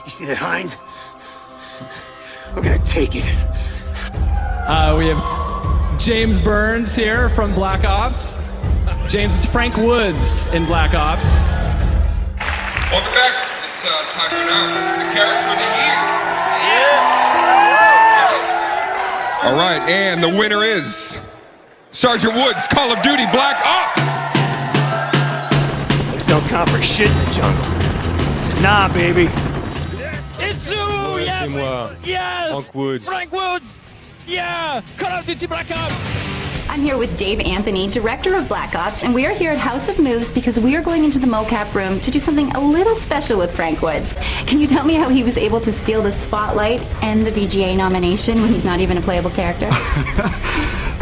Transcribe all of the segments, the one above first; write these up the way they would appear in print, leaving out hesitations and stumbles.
You see that hind? We're gonna take it. We have James Burns here from Black Ops. James is Frank Woods in Black Ops. Welcome back. It's time to announce the character of the year. All right, and the winner is Sergeant Woods, Call of Duty Black Ops. Looks don't count for shit in the jungle. It's nah, baby. It's you! Yes! Yes! Frank Woods. Frank Woods! Yeah! Call of Duty Black Ops! I'm here with Dave Anthony, director of Black Ops, and we are here at House of Moves because we are going into the mocap room to do something a little special with Frank Woods. Can you tell me how he was able to steal the spotlight and the VGA nomination when he's not even a playable character?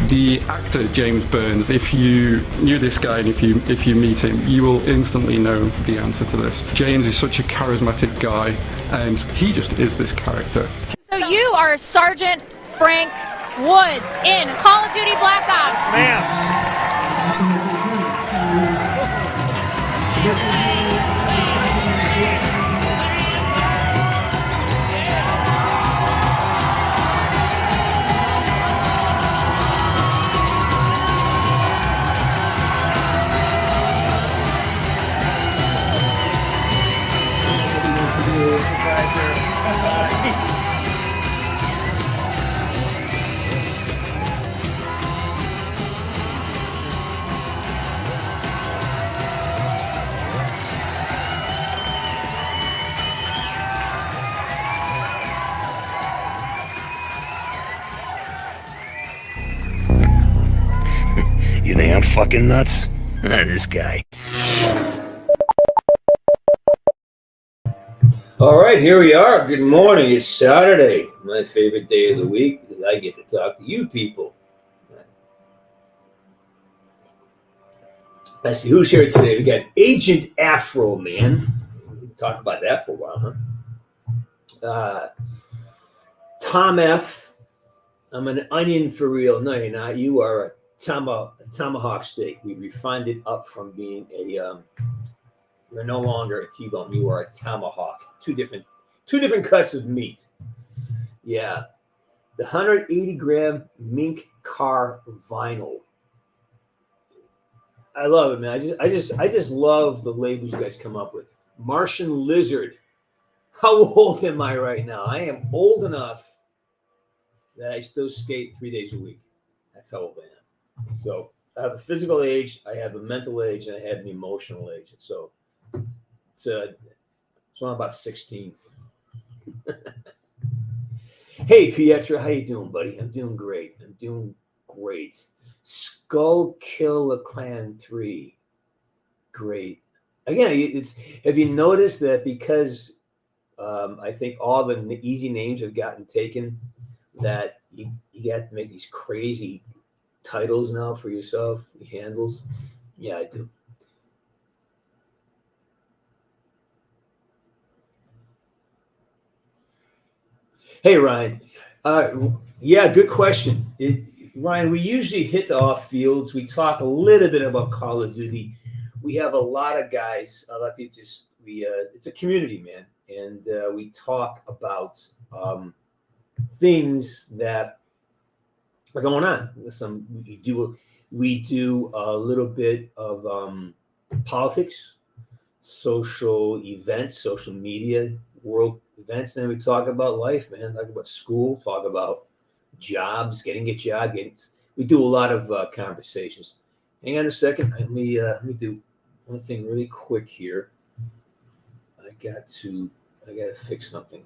The actor James Burns, if you knew this guy and if you meet him, you will instantly know the answer to this. James is such a charismatic guy, and he just is this character. So you are Sergeant Frank Woods in Call of Duty Black Ops. You think I'm fucking nuts? This guy. All right, here we are. Good morning. It's Saturday, my favorite day of the week because I get to talk to you people. Let's see who's here today. We got Agent Afro Man. We can talk about that for a while, huh? Tom F. I'm an onion for real. No, you're not. You are a tomahawk steak. We refined it up from being a. You're no longer a T-bone. You are a tomahawk. Two different cuts of meat. Yeah, the 180 gram mink car vinyl. I love it, man. I just love the labels you guys come up with. Martian lizard. How old am I right now? I am old enough that I still skate 3 days a week. That's how old I am. So I have a physical age, I have a mental age, and I have an emotional age. So I'm about 16. Hey, Pietro, how you doing, buddy? I'm doing great. Skull Kill Clan 3. Great. Again, have you noticed that because I think all the easy names have gotten taken, that you have to make these crazy titles now for yourself, handles? Yeah, I do. Hey, Ryan. Yeah, good question. Ryan, we usually hit the off fields. We talk a little bit about Call of Duty. We have a lot of guys. A lot of people it's a community, man, and we talk about things that are going on. We do a little bit of politics, social events, social media, world events, and then we talk about life, man. Talk about school, talk about jobs, getting a job. We do a lot of conversations. Hang on a second. Let me do one thing really quick here. I got to fix something.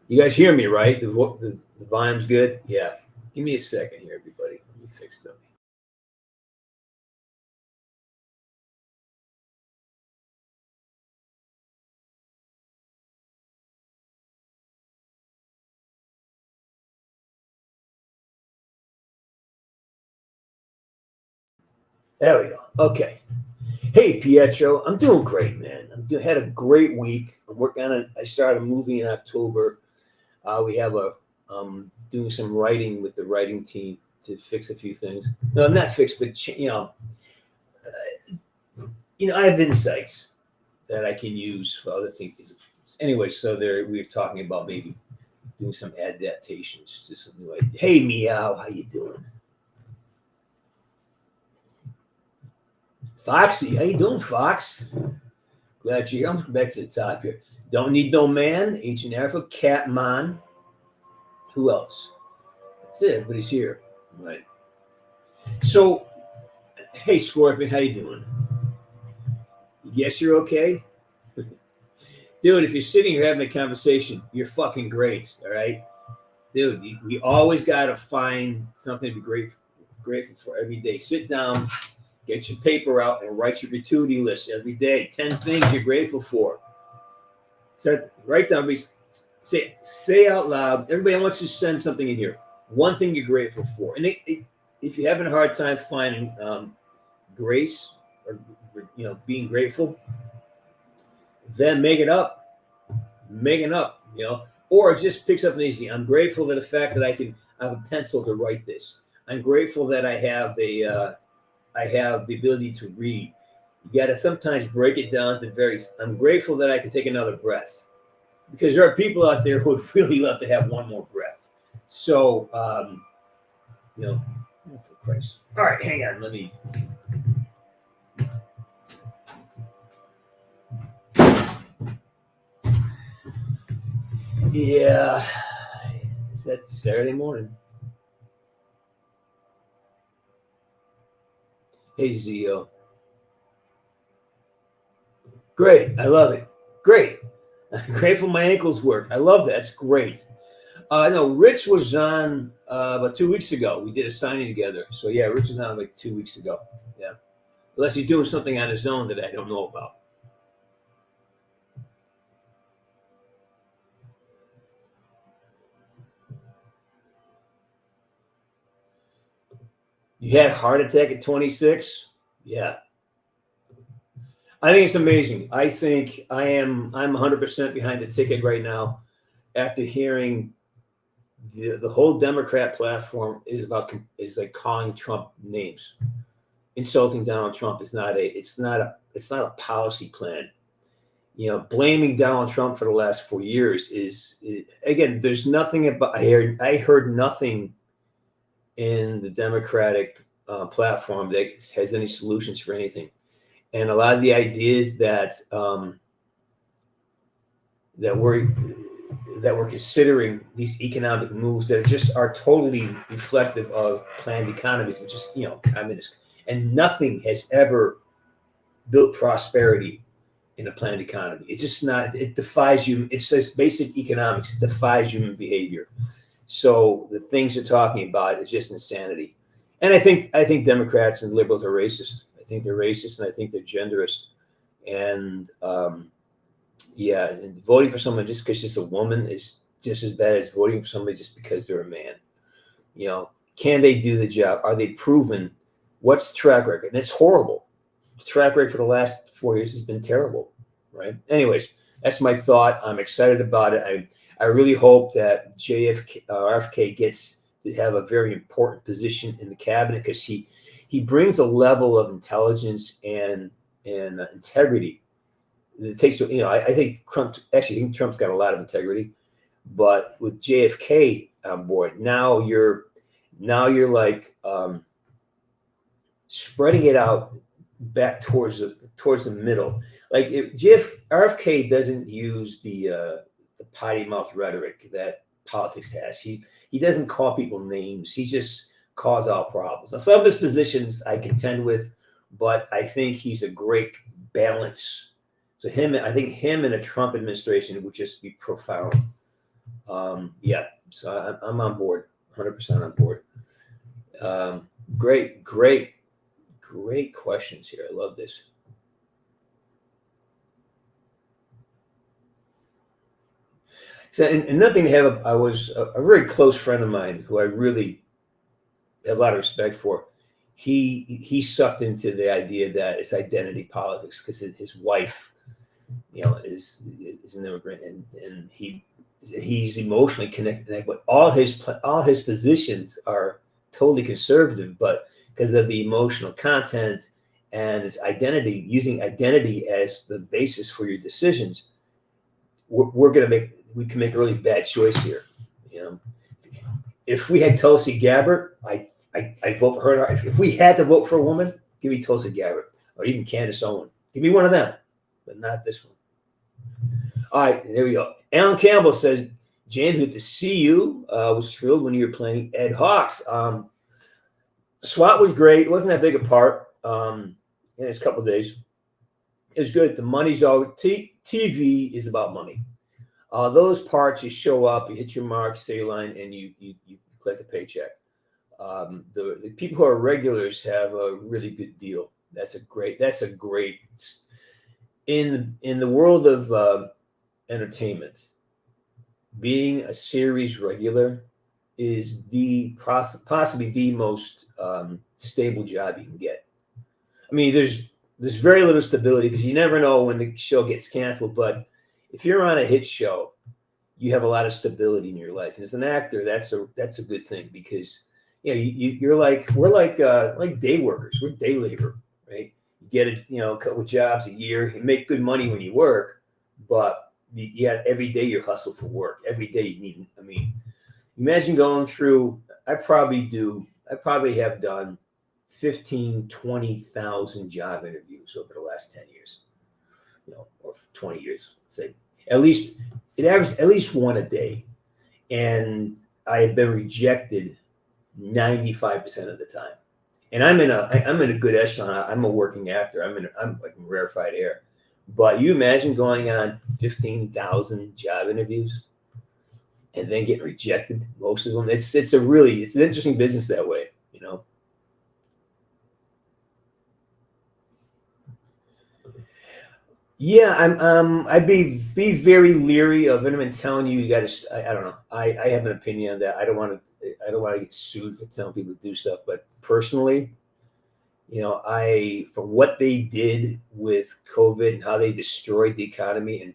You guys hear me, right? The volume's good? Yeah. Give me a second here, everybody. Let me fix something. There we go. Okay. Hey, Pietro. I'm doing great, man. Had a great week. I'm working on it. I started a movie in October. We have doing some writing with the writing team to fix a few things. No, not fix, but I have insights that I can use for other things. Anyway, so there we were talking about maybe doing some adaptations to some new ideas. Hey, Meow, how you doing? Foxy, how you doing, Fox? Glad you're here. I'm back to the top here. Don't need no man, Ancient Africa, Catman. Who else? That's it. Everybody's here. Right. So, hey, Scorpion, how you doing? Yes, you're okay? Dude, if you're sitting here having a conversation, you're fucking great, all right? Dude, we always got to find something to be grateful for every day. Sit down, get your paper out, and write your gratuity list every day. 10 things you're grateful for. So write down, say out loud. Everybody, I want you to send something in here. One thing you're grateful for. And if you're having a hard time finding grace or being grateful, then make it up. Or just pick something easy. I'm grateful for the fact that I have a pencil to write this. I'm grateful that I have the ability to read. You got to sometimes break it down to I'm grateful that I can take another breath, because there are people out there who would really love to have one more breath. So, for Christ. All right, hang on. Let me. Yeah, it's that Saturday morning. Hey, Zio. Great. I love it. Great. I'm grateful my ankles work. I love that. That's great. No, Rich was on about 2 weeks ago. We did a signing together. So, yeah, Rich was on like 2 weeks ago. Yeah. Unless he's doing something on his own that I don't know about. You had a heart attack at 26? Yeah. I think it's amazing. I think I'm 100% behind the ticket right now after hearing the whole Democrat platform is like calling Trump names. Insulting Donald Trump is not a policy plan. Blaming Donald Trump for the last 4 years is again, there's nothing about I heard nothing in the Democratic platform that has any solutions for anything. And a lot of the ideas that we're considering, these economic moves that are totally reflective of planned economies, which is communist, and nothing has ever built prosperity in a planned economy. It's just not. It defies human. It says basic economics. It defies human behavior. So the things they're talking about is just insanity. And I think Democrats and liberals are racist. I think they're racist, and I think they're genderist. And and voting for someone just because she's a woman is just as bad as voting for somebody just because they're a man. Can they do the job? Are they proven? What's the track record? And it's horrible. The track record for the last 4 years has been terrible, right? Anyways, that's my thought. I'm excited about it. I really hope that RFK gets to have a very important position in the cabinet, because he brings a level of intelligence and integrity. It takes, I think Trump's got a lot of integrity, but with JFK on board, now you're like spreading it out back towards the middle. Like if RFK doesn't use the potty mouth rhetoric that politics has. He doesn't call people names. He just calls out problems. Now, some of his positions I contend with, but I think he's a great balance. So I think him in a Trump administration would just be profound. So I'm on board, 100% on board. Great questions here. I love this. So, and another thing to have, I was a very close friend of mine who I really have a lot of respect for. He sucked into the idea that it's identity politics because his wife, is an immigrant, and he's emotionally connected, but all his positions are totally conservative, but because of the emotional content and his identity, using identity as the basis for your decisions, we can make a really bad choice here. You know, if we had Tulsi Gabbard, I vote for her. If we had to vote for a woman, give me Tulsi Gabbard or even Candace Owen. Give me one of them, but not this one. All right, there we go. Alan Campbell says, James, good to see you. Was thrilled when you were playing Ed Hawks. SWAT was great. It wasn't that big a part. In its couple of days. It was good. The money's all TV is about money. Those parts, you show up, you hit your mark, stay in line, and you collect a paycheck. The people who are regulars have a really good deal. That's a great in the world of entertainment. Being a series regular is possibly the most stable job you can get. I mean, there's very little stability because you never know when the show gets canceled. But if you're on a hit show, you have a lot of stability in your life. And as an actor, that's a good thing because we're like day workers. We're day labor, right? You get a couple of jobs a year. You make good money when you work, but every day you hustle for work. Every day you need. I mean, imagine going through. I probably have done 15, 20,000 job interviews over the last 10 years, or 20 years, let's say. At least it averages at least one a day. And I have been rejected 95% of the time. And I'm in a good echelon. I'm a working actor. I'm like in rarefied air. But you imagine going on 15,000 job interviews and then getting rejected, most of them. It's an interesting business that way, Yeah, I'd be very leery of anyone telling you got to. I don't know. I have an opinion on that. I don't want to get sued for telling people to do stuff. But personally, for what they did with COVID and how they destroyed the economy and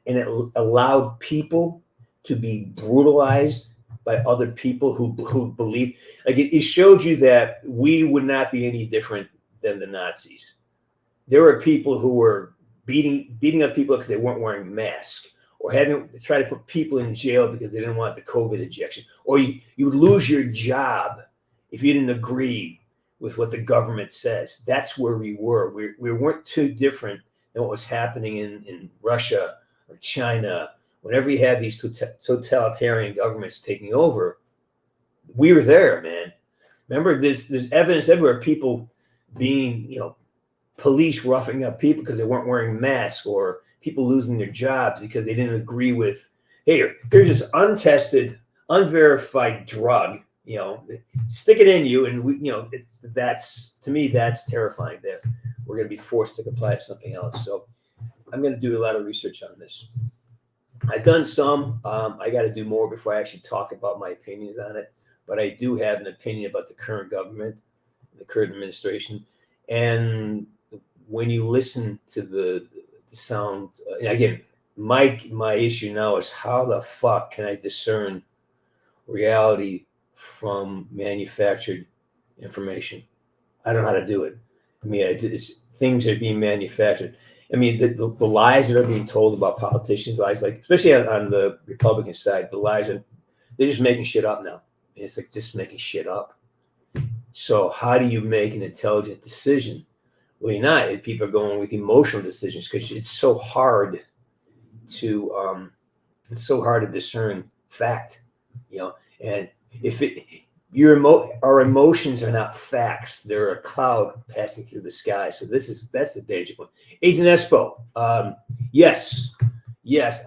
it allowed people to be brutalized by other people who believe, like it showed you that we would not be any different than the Nazis. There were people who were beating up people because they weren't wearing masks, or try to put people in jail because they didn't want the COVID injection, or you would lose your job if you didn't agree with what the government says. That's where we were. We weren't too different than what was happening in Russia or China. Whenever you have these totalitarian governments taking over, we were there, man. Remember, there's evidence everywhere. People being, police roughing up people because they weren't wearing masks, or people losing their jobs because they didn't agree with, hey, here's this untested, unverified drug, stick it in you. And that's terrifying that we're going to be forced to comply to something else. So I'm going to do a lot of research on this. I've done some, I got to do more before I actually talk about my opinions on it. But I do have an opinion about the current government, the current administration. And when you listen to the sound, again, my issue now is how the fuck can I discern reality from manufactured information? I don't know how to do it. I mean, things are being manufactured. I mean, the lies that are being told about politicians, lies like, especially on the Republican side, they're just making shit up now. It's like just making shit up. So how do you make an intelligent decision? Well, you're not. People are going with emotional decisions because it's so hard to discern fact, And if our emotions are not facts, they're a cloud passing through the sky. So that's the danger point. Agent Espo, yes,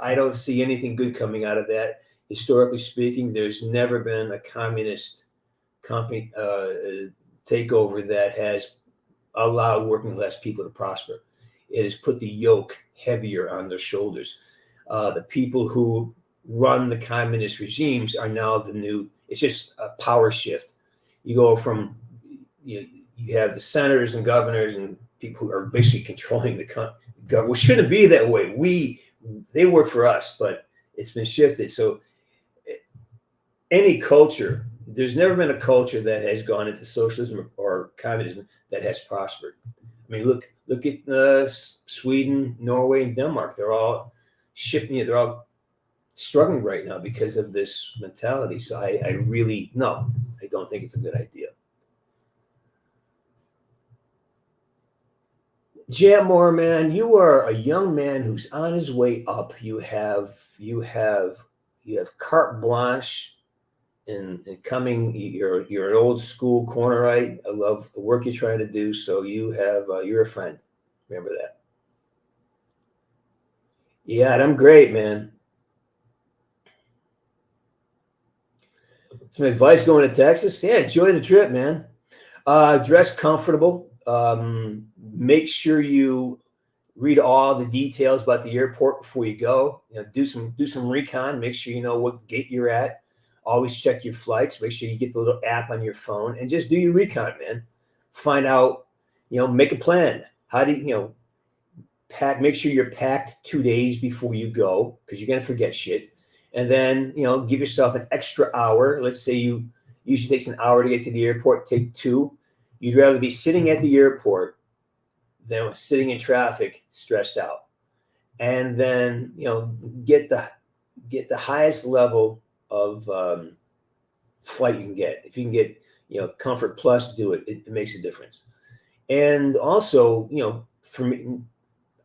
I don't see anything good coming out of that. Historically speaking, there's never been a communist company takeover that has allowed working class people to prosper. It has put the yoke heavier on their shoulders. The people who run the communist regimes are now it's just a power shift. You go from, you have the senators and governors and people who are basically controlling the government. Well, shouldn't be that way. They work for us, but it's been shifted. So any culture, there's never been a culture that has gone into socialism or communism that has prospered. I mean, look at Sweden, Norway, and Denmark. They're all they're all struggling right now because of this mentality. So I really, no, I don't think it's a good idea. Jammore, man, you are a young man who's on his way up. You have carte blanche in coming. You're an old school cornerite. I love the work you're trying to do. So you're a friend. Remember that. Yeah, and I'm great, man. Some advice going to Texas? Yeah, enjoy the trip, man. Dress comfortable. Make sure you read all the details about the airport before you go. Do some recon. Make sure you know what gate you're at. Always check your flights. Make sure you get the little app on your phone and just do your recon, man. Find out, make a plan. How do you pack? Make sure you're packed 2 days before you go because you're gonna forget shit. And then give yourself an extra hour. Let's say you usually takes an hour to get to the airport. Take 2. You'd rather be sitting at the airport than sitting in traffic, stressed out. And then get the highest level of flight you can get. If you can get Comfort Plus, do it. It makes a difference. And also for me,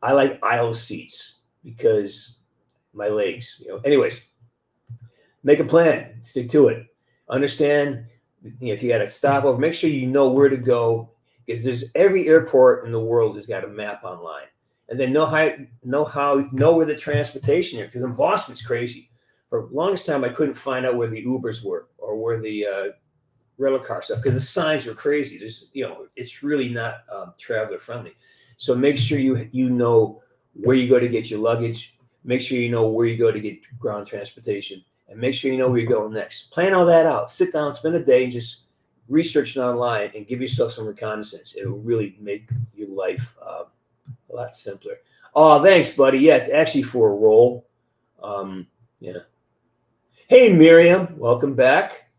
I like aisle seats because my legs. Anyways, make a plan. Stick to it. Understand. If you got to stop over, make sure you know where to go because every airport in the world has got a map online, and then know where the transportation is. Because in Boston, it's crazy. For the longest time, I couldn't find out where the Ubers were or where the rental car stuff because the signs were crazy. There's it's really not traveler friendly. So make sure you know where you go to get your luggage. Make sure you know where you go to get ground transportation. And make sure you know where you're going next. Plan all that out. Sit down, spend a day, and just research it online and give yourself some reconnaissance. It'll really make your life a lot simpler. Oh, thanks, buddy. Yeah, it's actually for a role. Yeah. Hey, Miriam. Welcome back.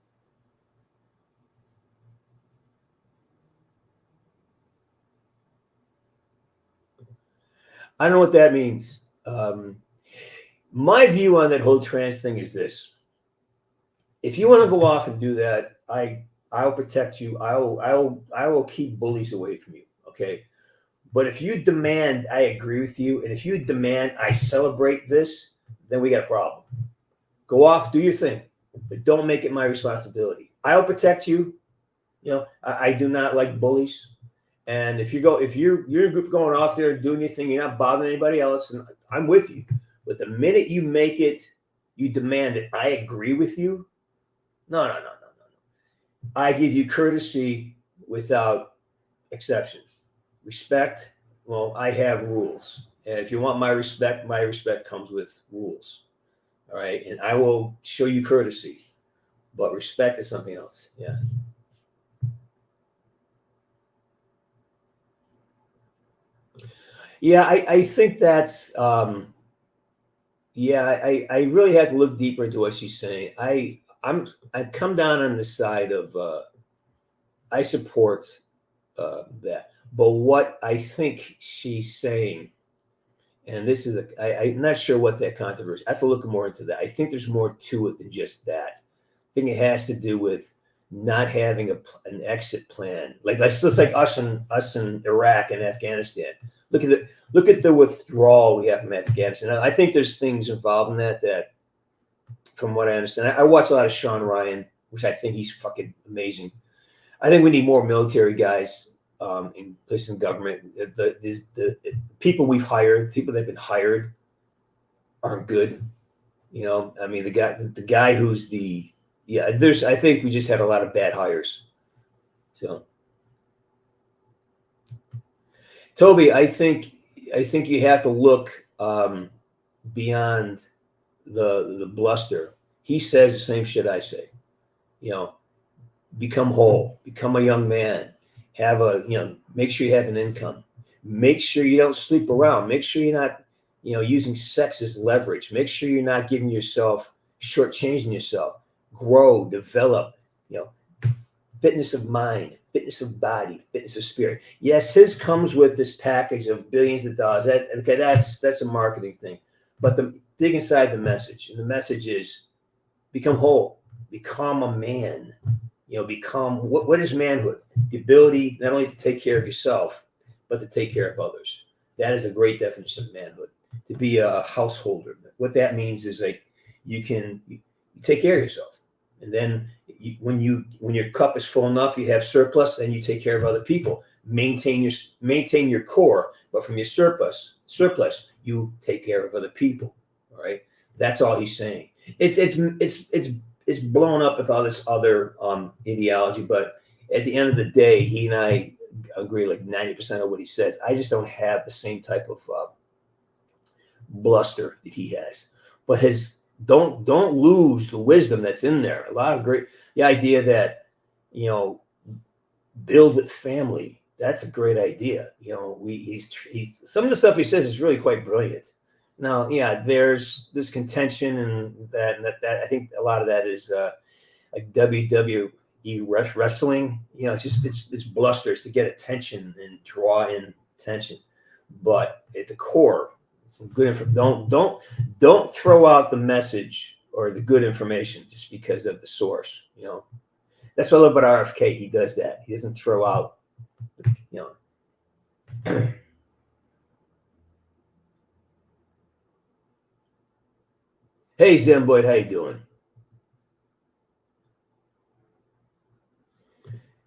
I don't know what that means. My view on that whole trans thing is this. If you want to go off and do that, I'll protect you. I will keep bullies away from you. Okay. But if you demand I agree with you, and if you demand I celebrate this, then we got a problem. Go off, do your thing, but don't make it my responsibility. I'll protect you. I do not like bullies. And if you're in a group going off there doing your thing, you're not bothering anybody else, and I'm with you. But the minute you make it, you demand that I agree with you. No. I give you courtesy without exception. Respect. Well, I have rules. And if you want my respect comes with rules. All right. And I will show you courtesy. But respect is something else. Yeah. Yeah, I think that's I really have to look deeper into what she's saying. I've come down on the side of I support that, but what I think she's saying, and this is I'm not sure what that controversy. I have to look more into that. I think there's more to it than just that. I think it has to do with not having an exit plan, like us in Iraq and Afghanistan. Look at the withdrawal we have from Afghanistan. I think there's things involved in that. From what I understand, I watch a lot of Sean Ryan, which I think he's fucking amazing. I think we need more military guys in places in government. The people we've hired, people that have been hired, aren't good. I mean, the guy who's I think we just had a lot of bad hires. So, Toby, I think you have to look beyond the bluster. He says the same shit I say. Become whole, become a young man, make sure you have an income, make sure you don't sleep around, make sure you're not using sex as leverage, make sure you're not giving yourself, shortchanging yourself, grow, develop, fitness of mind, fitness of body, fitness of spirit. Yes, his comes with this package of billions of dollars. That's a marketing thing. But dig inside the message, and the message is become whole, become a man. Become what is manhood? The ability not only to take care of yourself, but to take care of others. That is a great definition of manhood. To be a householder. What that means is like you take care of yourself, and then when your cup is full enough, you have surplus, then you take care of other people. Maintain your core, but from your surplus, you take care of other people. All right, that's all he's saying. It's blown up with all this other ideology, but at the end of the day, he and I agree like 90% of what he says. I just don't have the same type of bluster that he has. But don't lose the wisdom that's in there. A lot of the idea that build with family. That's a great idea. He's some of the stuff he says is really quite brilliant. Now, yeah, there's contention and that I think a lot of that is like WWE wrestling. It's blusters to get attention and draw in attention. But at the core, some good information. Don't throw out the message or the good information just because of the source. That's what I love about RFK. He does that. He doesn't throw out. Hey, Zemboyd, how you doing?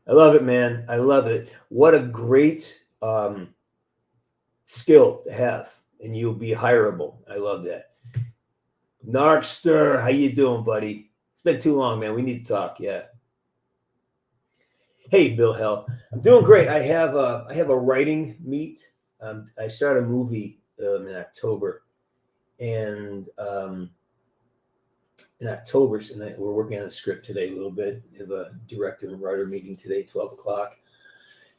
I love it, man. I love it. What a great skill to have, and you'll be hireable. I love that. Narkster, how you doing, buddy? It's been too long, man. We need to talk. Yeah. Hey, Bill Hell. I'm doing great. I have a writing meet. I started a movie in October, and we're working on a script today a little bit. We have a director and writer meeting today, 12 o'clock.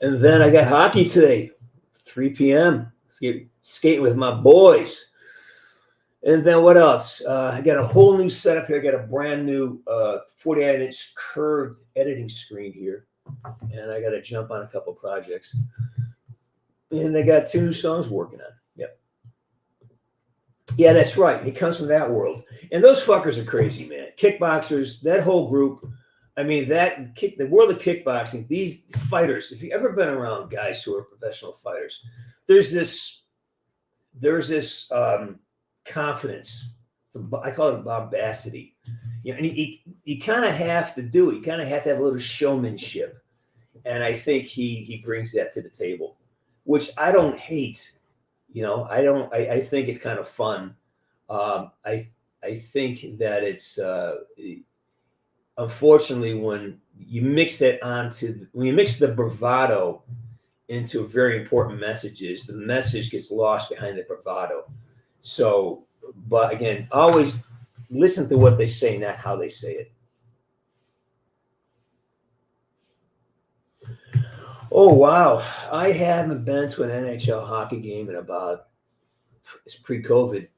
And then I got hockey today, 3 p.m. Skating with my boys. And then what else? I got a whole new setup here. I got a brand new 49-inch curved editing screen here. And I got to jump on a couple projects. And I got 2 new songs working on. Yep. Yeah, that's right. He comes from that world. And those fuckers are crazy, man. Kickboxers, that whole group. I mean, the world of kickboxing, these fighters, if you've ever been around guys who are professional fighters, there's this confidence. I call it bombacity. And you kind of have to do it. You kind of have to have a little showmanship. And I think he brings that to the table, which I don't hate. I think it's kind of fun. I think that it's unfortunately when you mix the bravado into very important messages, the message gets lost behind the bravado. So, but again, always listen to what they say, not how they say it. Oh, wow. I haven't been to an NHL hockey game in it's pre-COVID.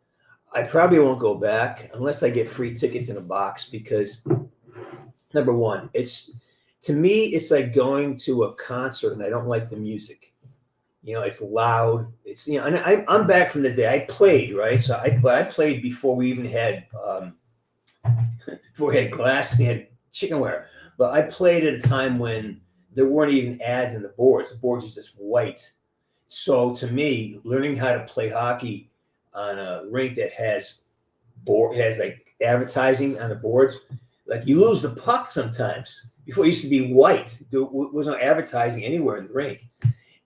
I probably won't go back unless I get free tickets in a box because, number one, to me, it's like going to a concert and I don't like the music. It's loud. And I'm back from the day I played, right? So I played before we even had, before we had glass, we had chickenware. But I played at a time when there weren't even ads in the boards. The boards are just white. So to me, learning how to play hockey on a rink that has like advertising on the boards, like you lose the puck sometimes. Before it used to be white. There was no advertising anywhere in the rink.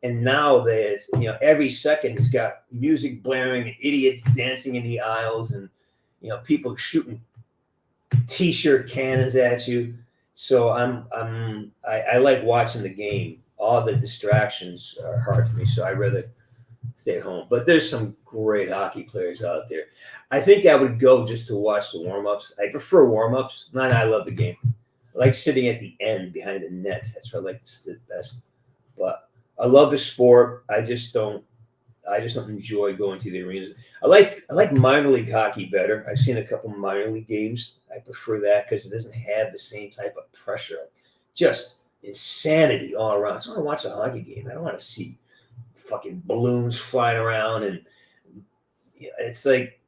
And now there's, every second it's got music blaring and idiots dancing in the aisles and, people shooting T-shirt cannons at you. So I like watching the game. All the distractions are hard for me, so I'd rather stay at home. But there's some great hockey players out there. I think I would go just to watch the warm-ups. I prefer warm-ups. I love the game. I like sitting at the end behind the net. That's where I like to sit best. But I love the sport. I just don't enjoy going to the arenas. I like minor league hockey better. I've seen a couple of minor league games. I prefer that because it doesn't have the same type of pressure. Just insanity all around. So I want to watch a hockey game. I don't want to see fucking balloons flying around and it's like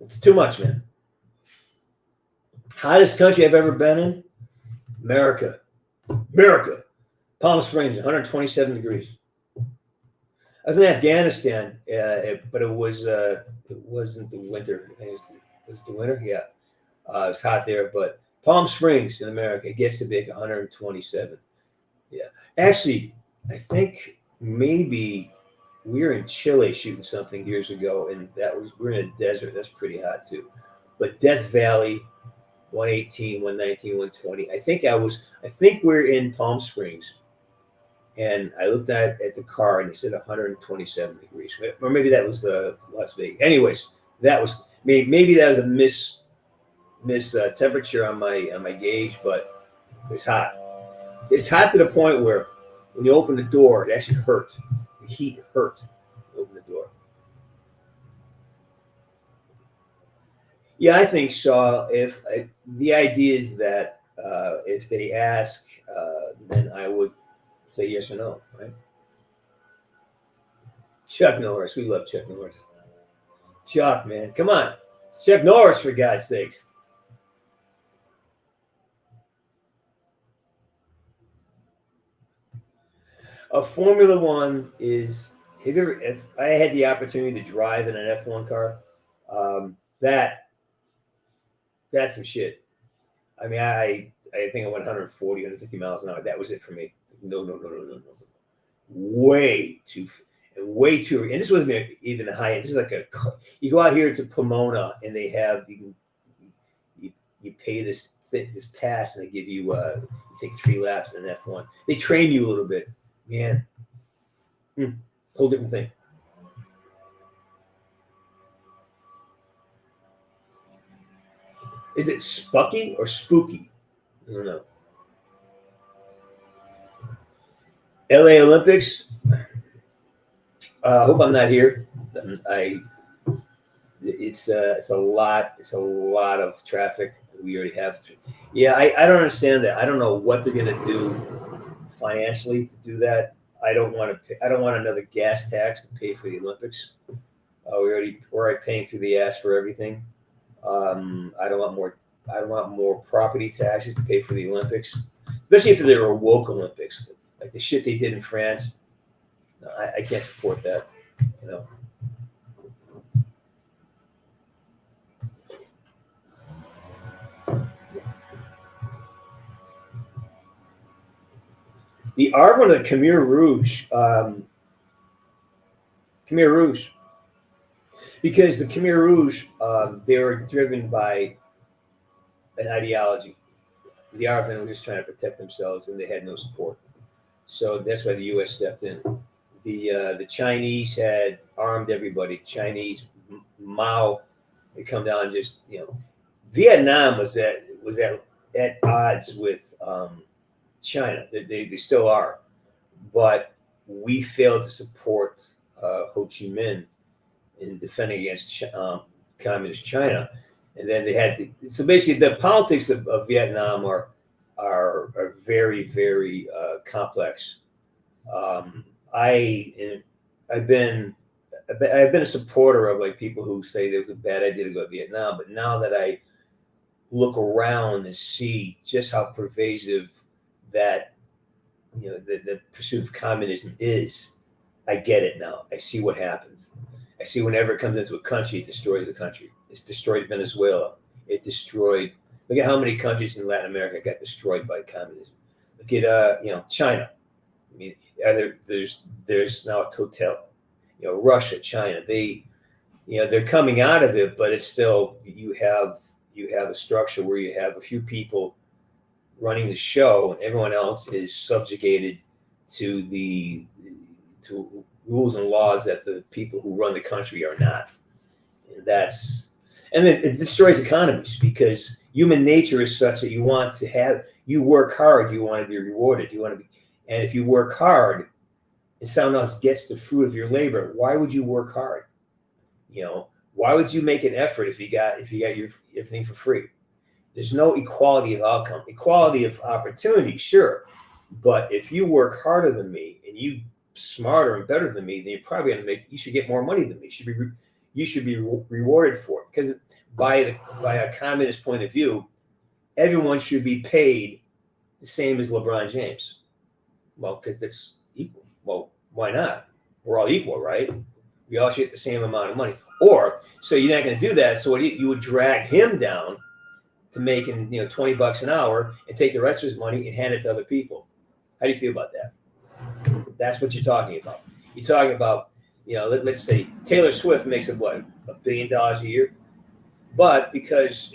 It's too much, man. Hottest country I've ever been in? America. Palm Springs, 127 degrees. I was in Afghanistan, but it wasn't the winter. I think was it the winter? Yeah. It was hot there, but Palm Springs in America, it gets to be like 127. Yeah. Actually, I think maybe we were in Chile shooting something years ago, and we're in a desert. That's pretty hot too. But Death Valley, 118, 119, 120. I think we're in Palm Springs. And I looked at the car and it said 127 degrees. Or maybe that was the Las Vegas. Anyways, that was maybe that was a miss temperature on my gauge, but it's hot. It's hot to the point where when you open the door, it actually hurt. The heat hurt. You open the door. Yeah, I think so. The idea is that if they ask, then I would say yes or no, right? Chuck Norris. We love Chuck Norris. Chuck, man. Come on. It's Chuck Norris, for God's sakes. A Formula One is, if I had the opportunity to drive in an F1 car, that's some shit. I mean, I think I went 140, 150 miles an hour. That was it for me. No. Way too, and this wasn't even a high end. This is like you go out here to Pomona and they have, you pay this pass and they give you, you take 3 laps in an F1. They train you a little bit, man. Whole different thing. Is it Spucky or Spooky? I don't know. LA Olympics. I hope I'm not here. It's a lot of traffic. We already have. Yeah, I don't understand that. I don't know what they're gonna do financially to do that. I don't want another gas tax to pay for the Olympics. We're already paying through the ass for everything. I don't want more property taxes to pay for the Olympics, especially if they were woke Olympics, like the shit they did in France. No, I can't support that. You know. The Arvin of the Khmer Rouge, because the Khmer Rouge, they were driven by an ideology. The Arvin were just trying to protect themselves, and they had no support. So that's why the U.S. stepped in. The Chinese had armed everybody. Chinese, Mao, they come down and just, Vietnam was at odds with China. They still are, but we failed to support Ho Chi Minh in defending against communist China, and then they had to. So basically, the politics of Vietnam are very, very complex. I've been a supporter of like people who say it was a bad idea to go to Vietnam, but now that I look around and see just how pervasive that the pursuit of communism is, I get it now. I see what happens. I see whenever it comes into a country, it destroys the country. It's destroyed Venezuela. It destroyed. Look at how many countries in Latin America got destroyed by communism. Look at China. I mean, there's now a total. Russia, China. They're coming out of it, but it's still you have a structure where you have a few people running the show, and everyone else is subjugated to rules and laws that the people who run the country are not. And then it destroys economies, because human nature is such that you work hard, you want to be rewarded, and if you work hard and someone else gets the fruit of your labor, why would you work hard? Why would you make an effort if you got your everything for free? There's no equality of outcome, equality of opportunity, sure. But if you work harder than me and you smarter and better than me, then you're probably you should get more money than me. you should be rewarded for it. Because by a communist point of view, everyone should be paid the same as LeBron James. Well, because it's equal. Well, why not? We're all equal, right? We all should get the same amount of money. Or, so you're not going to do that. So you would drag him down to making, $20 an hour and take the rest of his money and hand it to other people. How do you feel about that? That's what you're talking about. You're talking about, let's say Taylor Swift makes $1 billion a year, but because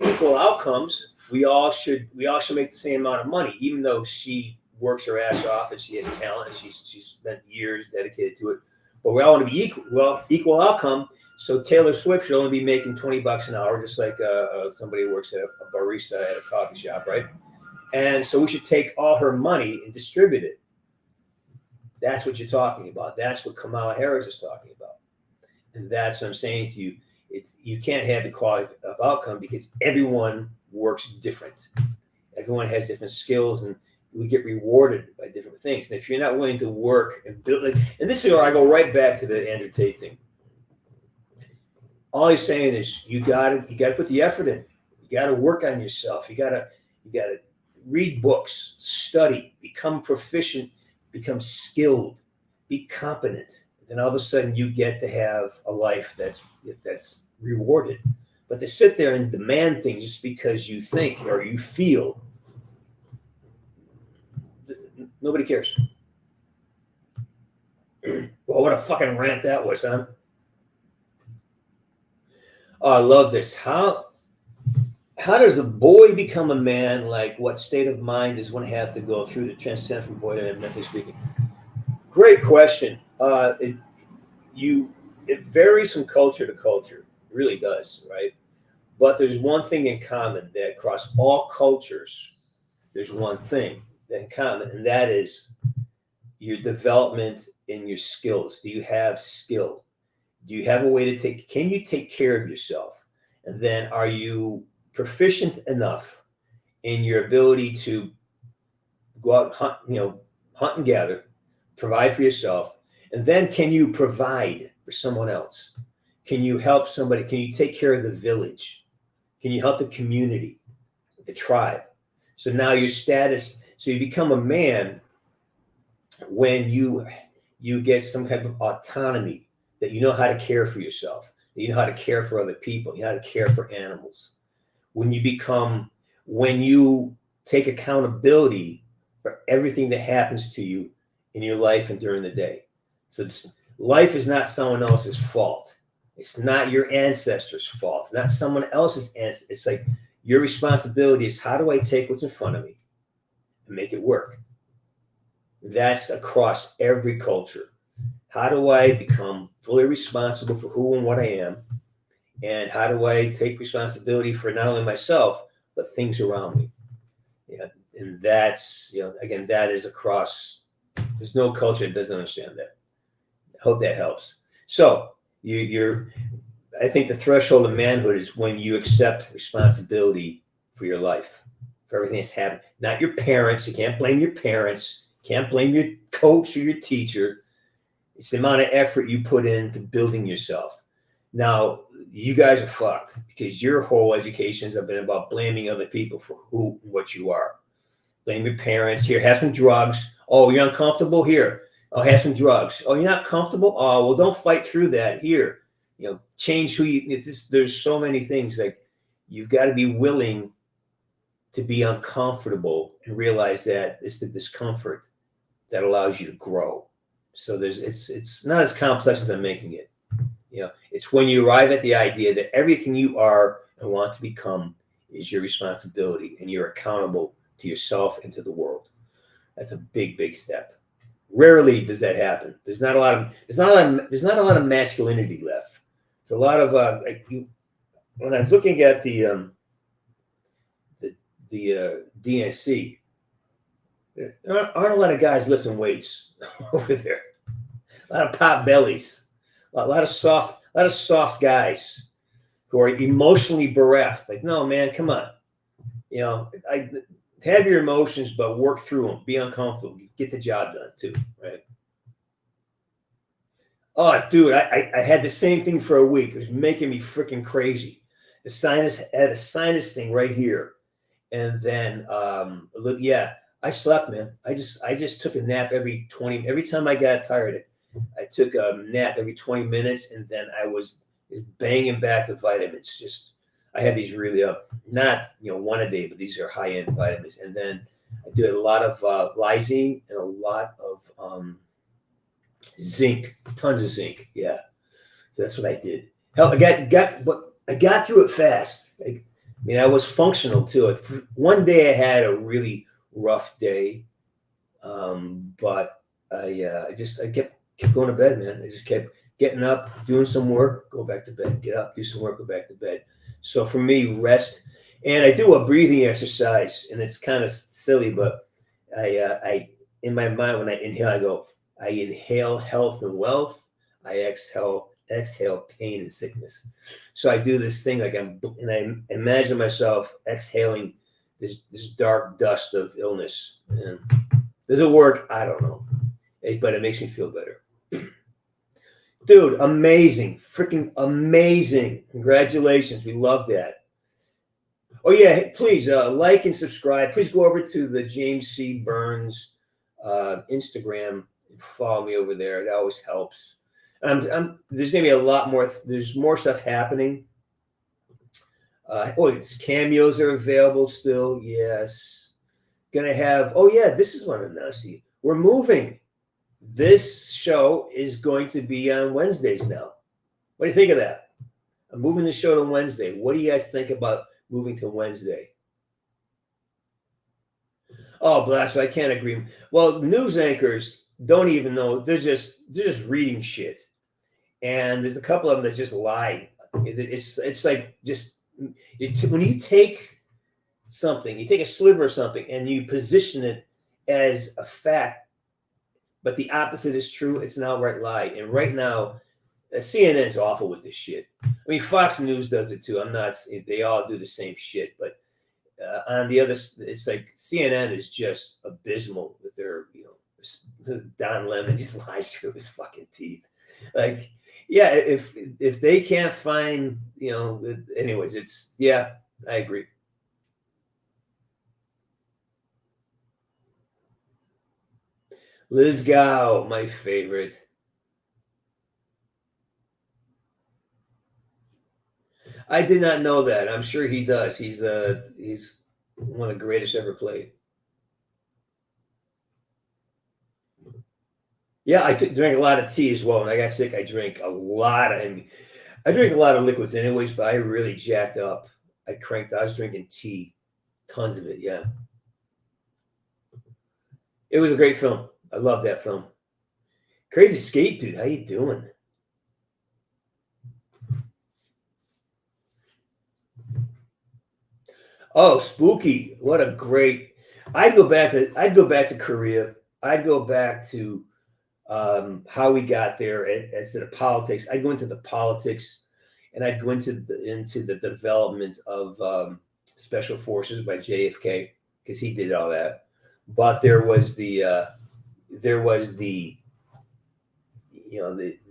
equal outcomes, we all should make the same amount of money, even though she works her ass off and she has talent and she's spent years dedicated to it. But we all want to be equal. Well, equal outcome. So Taylor Swift should only be making $20 an hour, just like somebody who works at a barista at a coffee shop, right? And so we should take all her money and distribute it. That's what you're talking about. That's what Kamala Harris is talking about. And that's what I'm saying to you. You can't have equality of outcome because everyone works different. Everyone has different skills, and we get rewarded by different things. And if you're not willing to work and build it, and this is where I go right back to the Andrew Tate thing. All he's saying is you gotta put the effort in. You gotta work on yourself. You gotta read books, study, become proficient, become skilled, be competent. Then all of a sudden you get to have a life that's rewarded. But to sit there and demand things just because you think or you feel, nobody cares. Well, what a fucking rant that was, huh? Oh, I love this. How does a boy become a man? Like, what state of mind does one have to go through to transcend from boyhood and mentally speaking? Great question. It varies from culture to culture. It really does, right? But there's one thing in common that across all cultures, there's one thing that in common, and that is your development in your skills. Do you have skill? Do you have a way to can you take care of yourself? And then are you proficient enough in your ability to go out and hunt and gather, provide for yourself? And then can you provide for someone else? Can you help somebody? Can you take care of the village? Can you help the community, the tribe? So now your status, so you become a man when you get some kind of autonomy, that you know how to care for yourself, that you know how to care for other people, you know how to care for animals. When you take accountability for everything that happens to you in your life and during the day. So life is not someone else's fault. It's not your ancestors' fault. It's not someone else's ancestors. It's like your responsibility is, how do I take what's in front of me and make it work? That's across every culture. How do I become fully responsible for who and what I am? And how do I take responsibility for not only myself, but things around me? Yeah, and that's, again, that is across, there's no culture that doesn't understand that. I hope that helps. So I think the threshold of manhood is when you accept responsibility for your life, for everything that's happened. Not your parents. You can't blame your parents. Can't blame your coach or your teacher. It's the amount of effort you put into building yourself. Now, you guys are fucked because your whole education has been about blaming other people for who and what you are. Blame your parents. Here, have some drugs. Oh, you're uncomfortable? Here. Oh, have some drugs. Oh, you're not comfortable? Oh, well, don't fight through that. Here. Change who you. There's so many things. Like, you've got to be willing to be uncomfortable and realize that it's the discomfort that allows you to grow. So it's not as complex as I'm making it. It's when you arrive at the idea that everything you are and want to become is your responsibility, and you're accountable to yourself and to the world. That's a big, big step. Rarely does that happen. There's not a lot of masculinity left. It's a lot of when I'm looking at the DNC, there aren't a lot of guys lifting weights over there. A lot of pot bellies, a lot of soft guys who are emotionally bereft. Like, no, man, come on. Have your emotions, but work through them. Be uncomfortable. Get the job done too, right? Oh, dude, I had the same thing for a week. It was making me freaking crazy. The sinus had a sinus thing right here, and then yeah, I slept, man. I just took a nap every time I got tired. I took a nap every 20 minutes, and then I was banging back the vitamins. Just I had these really not one a day, but these are high end vitamins, and then I did a lot of lysine and a lot of zinc, tons of zinc. Yeah, so that's what I did. Hell, I got through it fast. I was functional too. One day I had a really rough day, but I kept going to bed, man. I just kept getting up, doing some work, go back to bed, get up, do some work, go back to bed. So for me, rest, and I do a breathing exercise, and it's kind of silly, but I in my mind when I inhale, I inhale health and wealth. I exhale pain and sickness. So I do this thing and I imagine myself exhaling this dark dust of illness. And does it work? I don't know, but it makes me feel better. Dude, amazing, freaking amazing! Congratulations, we love that. Oh yeah, please like and subscribe. Please go over to the James C. Burns Instagram and follow me over there. That always helps. There's gonna be a lot more. There's more stuff happening. It's cameos are available still. Yes, gonna have. Oh yeah, this is one of the we're moving. This show is going to be on Wednesdays now. What do you think of that? I'm moving the show to Wednesday. What do you guys think about moving to Wednesday? Oh, blast! I can't agree. Well, news anchors don't even know. They're just reading shit, and there's a couple of them that just lie. It's like when you take something, you take a sliver of something, and you position it as a fact, but the opposite is true. It's an outright lie. And right now, CNN's awful with this shit. I mean, Fox News does it too. I'm not. They all do the same shit, but on the other, it's like CNN is just abysmal with their, Don Lemon just lies through his fucking teeth. Like, yeah, if they can't find, anyways, I agree. Liz Gao, my favorite. I did not know that. I'm sure he does. He's one of the greatest ever played. Yeah, I drank a lot of tea as well. When I got sick, I drank a lot of liquids anyways, but I really jacked up. I was drinking tea, tons of it. Yeah. It was a great film. I love that film. Crazy Skate, dude. How you doing? Oh, spooky! What a great. I'd go back to Korea. I'd go back to how we got there as to the politics. I'd go into the politics, and I'd go into the development of special forces by JFK because he did all that. But there was the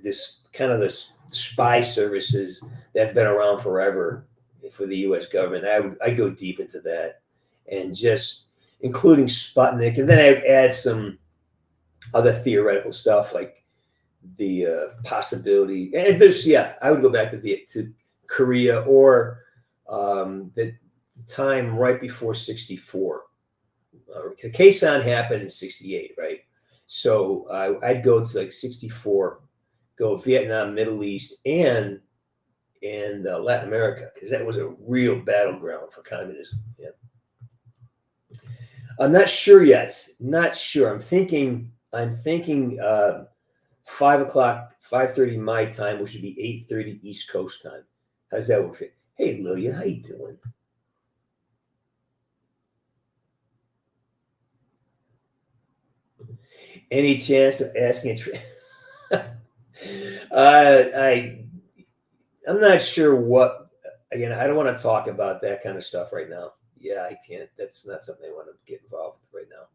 this kind of the spy services that have been around forever for the U.S. government. I go deep into that, and just including Sputnik, and then I add some other theoretical stuff like the possibility. And I would go back to Korea or the time right before '64. The Kaisan happened in '68, right? So I'd go to like '64, go Vietnam, Middle East, and Latin America, because that was a real battleground for communism. Yeah. I'm not sure yet. Not sure. I'm thinking 5:00, 5:30 my time, which would be 8:30 East Coast time. How's that work for you? Hey, Lilia, how you doing? Any chance of asking I'm not sure what. Again, I don't want to talk about that kind of stuff right now. Yeah, I can't. That's not something I want to get involved with right now.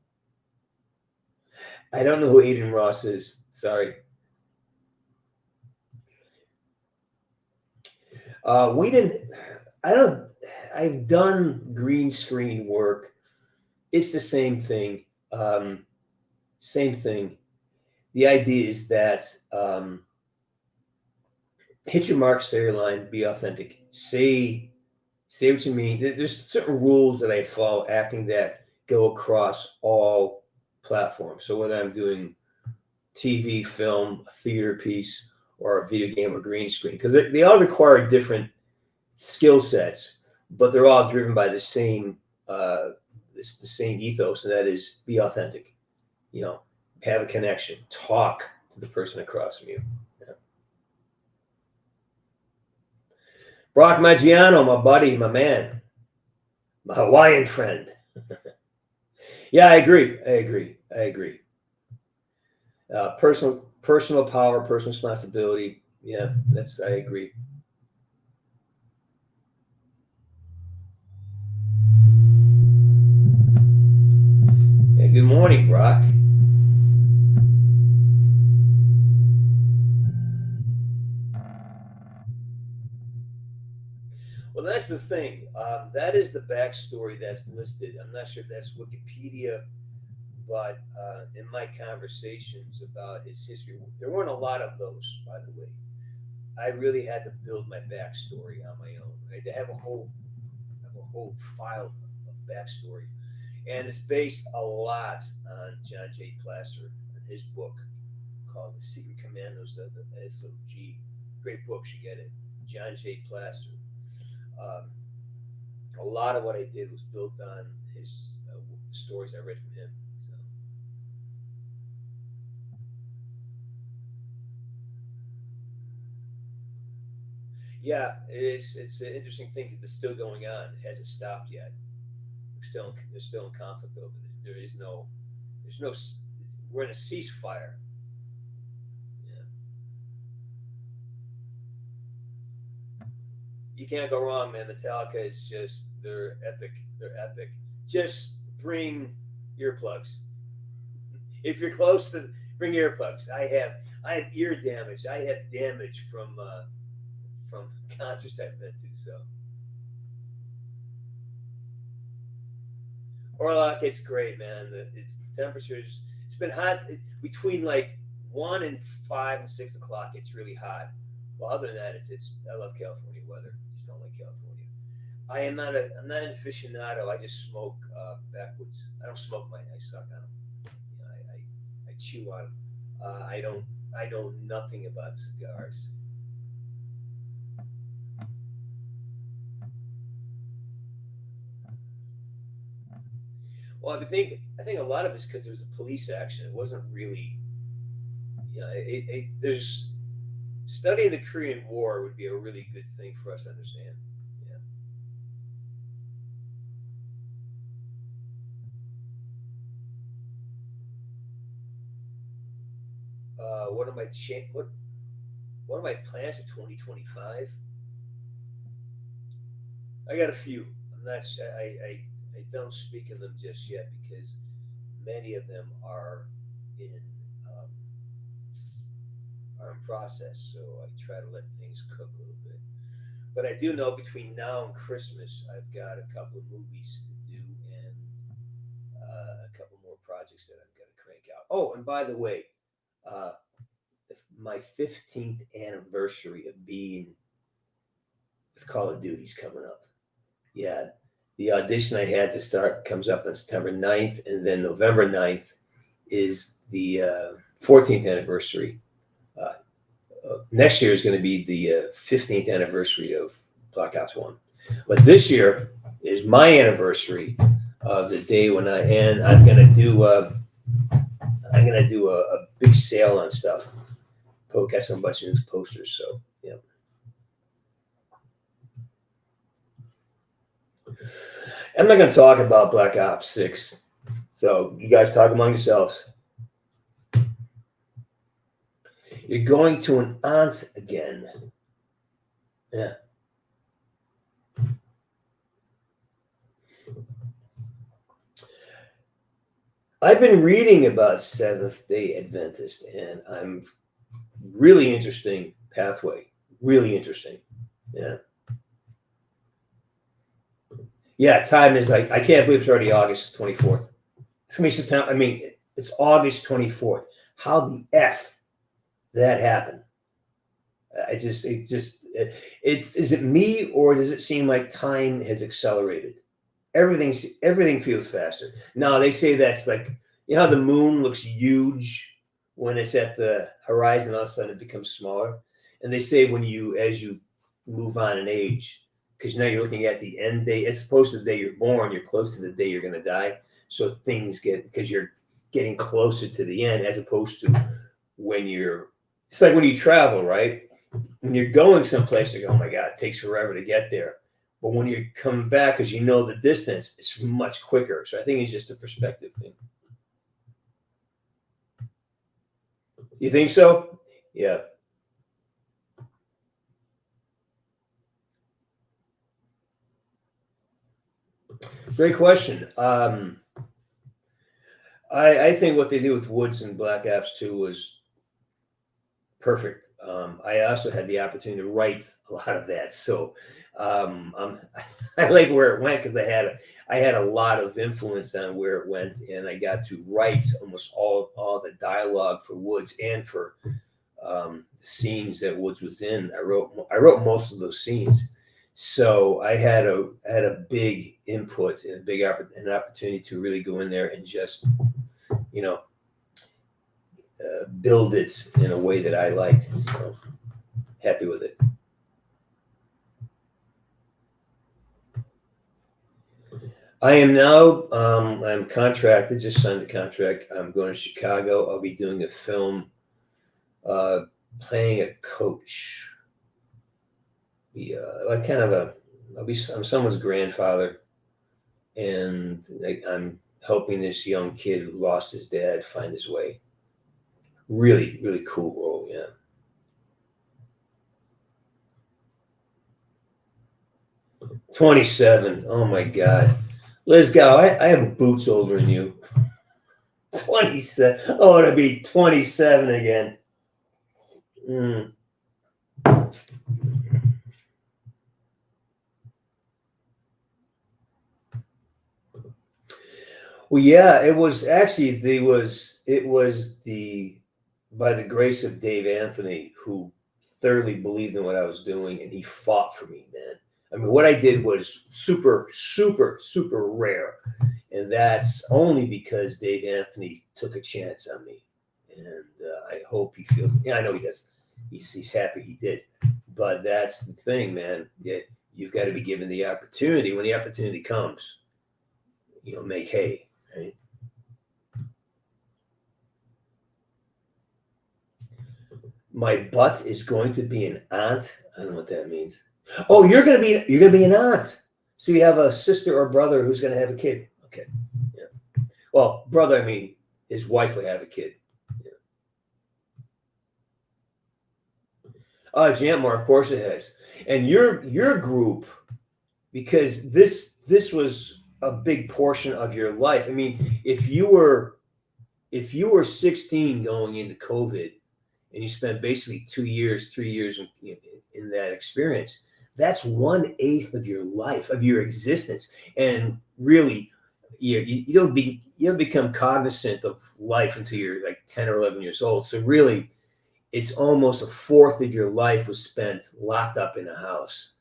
I don't know who Aiden Ross is. Sorry. We didn't. I don't. I've done green screen work. It's the same thing. Same thing. The idea is that hit your mark, stay your line, be authentic. Say what you mean. There's certain rules that I follow acting that go across all platforms. So whether I'm doing TV, film, a theater piece, or a video game or green screen, because they all require different skill sets, but they're all driven by the same the same ethos, and that is be authentic. Have a connection, talk to the person across from you. Yeah. Brock Maggiano, my buddy, my man, my Hawaiian friend. Yeah, I agree. Personal power, personal responsibility. Yeah, I agree. Yeah, good morning, Brock. Well, that's the thing. That is the backstory that's listed. I'm not sure if that's Wikipedia, but in my conversations about his history, there weren't a lot of those, by the way. I really had to build my backstory on my own. I had to have a whole file of backstory, and it's based a lot on John J. Placer and his book called "The Secret Commandos of the SOG." Great book, you get it. John J. Placer. A lot of what I did was built on his stories I read from him. So. Yeah, it's an interesting thing because it's still going on. It hasn't stopped yet. They're still in conflict over it. There's no. We're in a ceasefire. Yeah. You can't go wrong, man. Metallica is they're epic. Just bring earplugs. If you're close to, bring earplugs. I have ear damage. I have damage from concerts I've been to. So, Orlock, it's great, man. It's temperatures. It's been hot between like 1 and 5 and 6 o'clock. It's really hot. Well, other than that, it's. I love California weather. Just don't like California. I'm not an aficionado. I just smoke backwoods. I don't smoke I suck on them. I chew on them. I know nothing about cigars. Well, I think a lot of it's because there was a police action. It wasn't really, there's studying the Korean War would be a really good thing for us to understand. Yeah. What are my plans for 2025? I got a few. I'm not. I don't speak of them just yet because many of them are in process. So I try to let things cook a little bit. But I do know between now and Christmas, I've got a couple of movies to do and a couple more projects that I'm going to crank out. Oh, and by the way, my 15th anniversary of being with Call of Duty's coming up. Yeah, the audition I had to start comes up on September 9th, and then November 9th is the 14th anniversary. Next year is going to be the 15th anniversary of Black Ops 1. But this year is my anniversary of the day when I'm going to do a big sale on stuff. Got some bunch of news posters, so yeah. I'm not going to talk about Black Ops 6. So you guys talk among yourselves. You're going to an aunt again. Yeah. I've been reading about Seventh-day Adventist, and I'm really interesting pathway. Really interesting. Yeah. Yeah, time is like, I can't believe it's already August 24th. It's gonna be September. I mean, it's August 24th. How the F that happened? Is it me, or does it seem like time has accelerated? Everything feels faster. Now they say that's like, you know how the moon looks huge when it's at the horizon, all of a sudden it becomes smaller. And they say as you move on in age, because now you're looking at the end date as opposed to the day you're born, you're close to the day you're gonna die. So things because you're getting closer to the end as opposed to it's like when you travel, right? When you're going someplace, you go, oh my God, it takes forever to get there. But when you're coming back, because you know the distance, it's much quicker. So I think it's just a perspective thing. You think so? Yeah. Great question. I think what they did with Woods and Black Ops 2 was perfect. I also had the opportunity to write a lot of that, so I like where it went because I had a lot of influence on where it went, and I got to write almost all the dialogue for Woods and for scenes that Woods was in. I wrote most of those scenes, so I had a big input and an opportunity to really go in there and just build it in a way that I liked. So happy with it. I am now, I'm contracted, just signed the contract. I'm going to Chicago. I'll be doing a film playing a coach. I'm someone's grandfather, and I'm helping this young kid who lost his dad find his way. Really, really cool role, yeah. $27. Oh my God. Let's go. I have boots older than you. 27. Oh, it'll be 27 again. Well, yeah, it was by the grace of Dave Anthony, who thoroughly believed in what I was doing, and he fought for me, man. I mean, what I did was super, super, super rare. And that's only because Dave Anthony took a chance on me. And I hope he feels, I know he does. He's happy he did. But that's the thing, man. Yeah, you've got to be given the opportunity. When the opportunity comes, make hay, right? My butt is going to be an aunt. I don't know what that means. Oh, you're gonna be an aunt. So you have a sister or brother who's gonna have a kid. Okay. Yeah. Well, brother, I mean his wife will have a kid. Yeah. Jamar, of course it has. And your group, because this was a big portion of your life. I mean, if you were 16 going into COVID and you spent basically 2 years, 3 years in that experience, that's 1/8 of your life, of your existence. And really, you don't become cognizant of life until you're like 10 or 11 years old. So really, it's almost 1/4 of your life was spent locked up in a house.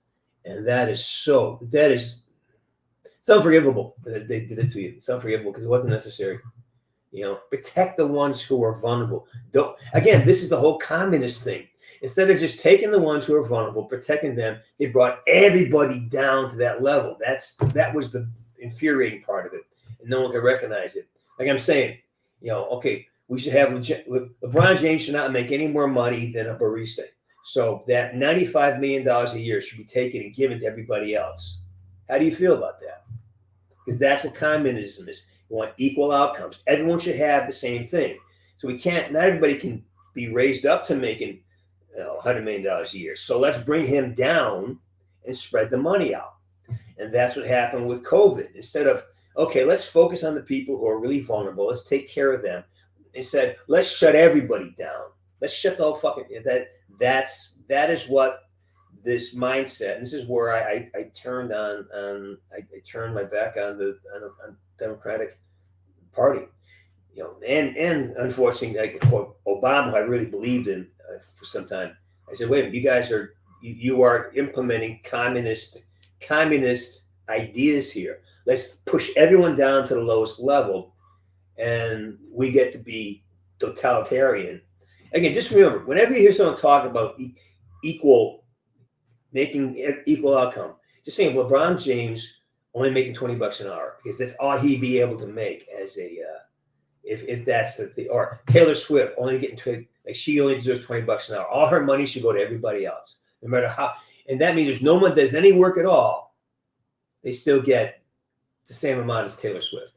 And it's unforgivable that they did it to you. It's unforgivable because it wasn't necessary. Protect the ones who are vulnerable. Again, this is the whole communist thing. Instead of just taking the ones who are vulnerable, protecting them, they brought everybody down to that level. That was the infuriating part of it, and no one can recognize it. Like I'm saying, okay, we should have LeBron James should not make any more money than a barista. So that $95 million a year should be taken and given to everybody else. How do you feel about that? Because that's what communism is. You want equal outcomes. Everyone should have the same thing. So not everybody can be raised up to making $100 million a year. So let's bring him down and spread the money out. And that's what happened with COVID. Instead of, okay, let's focus on the people who are really vulnerable. Let's take care of them. Instead, let's shut everybody down. Let's shut the whole fucking, that is what this mindset, and this is where I turned I turned my back on on Democratic Party, you know, and unfortunately, like Obama, who I really believed in for some time. I said, wait a minute, you guys are you are implementing communist ideas here. Let's push everyone down to the lowest level, and we get to be totalitarian. Again, just remember, whenever you hear someone talk about making equal outcome, just think of LeBron James only making $20 an hour because that's all he'd be able to make as a if that's the or Taylor Swift only getting like she only deserves $20 an hour. All her money should go to everybody else, no matter how. And that means if no one does any work at all, they still get the same amount as Taylor Swift.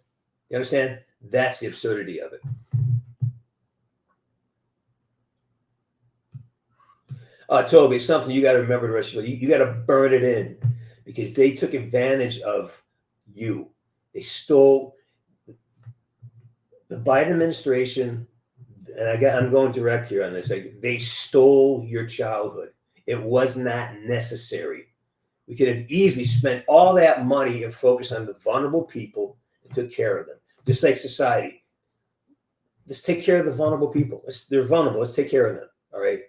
You understand? That's the absurdity of it. Toby, it's something you got to remember the rest of your life. You got to burn it in because they took advantage of you. They stole the Biden administration, and I'm going direct here on this. Like, they stole your childhood. It was not necessary. We could have easily spent all that money and focused on the vulnerable people and took care of them. Just like society. Let's take care of the vulnerable people. They're vulnerable. Let's take care of them. All right.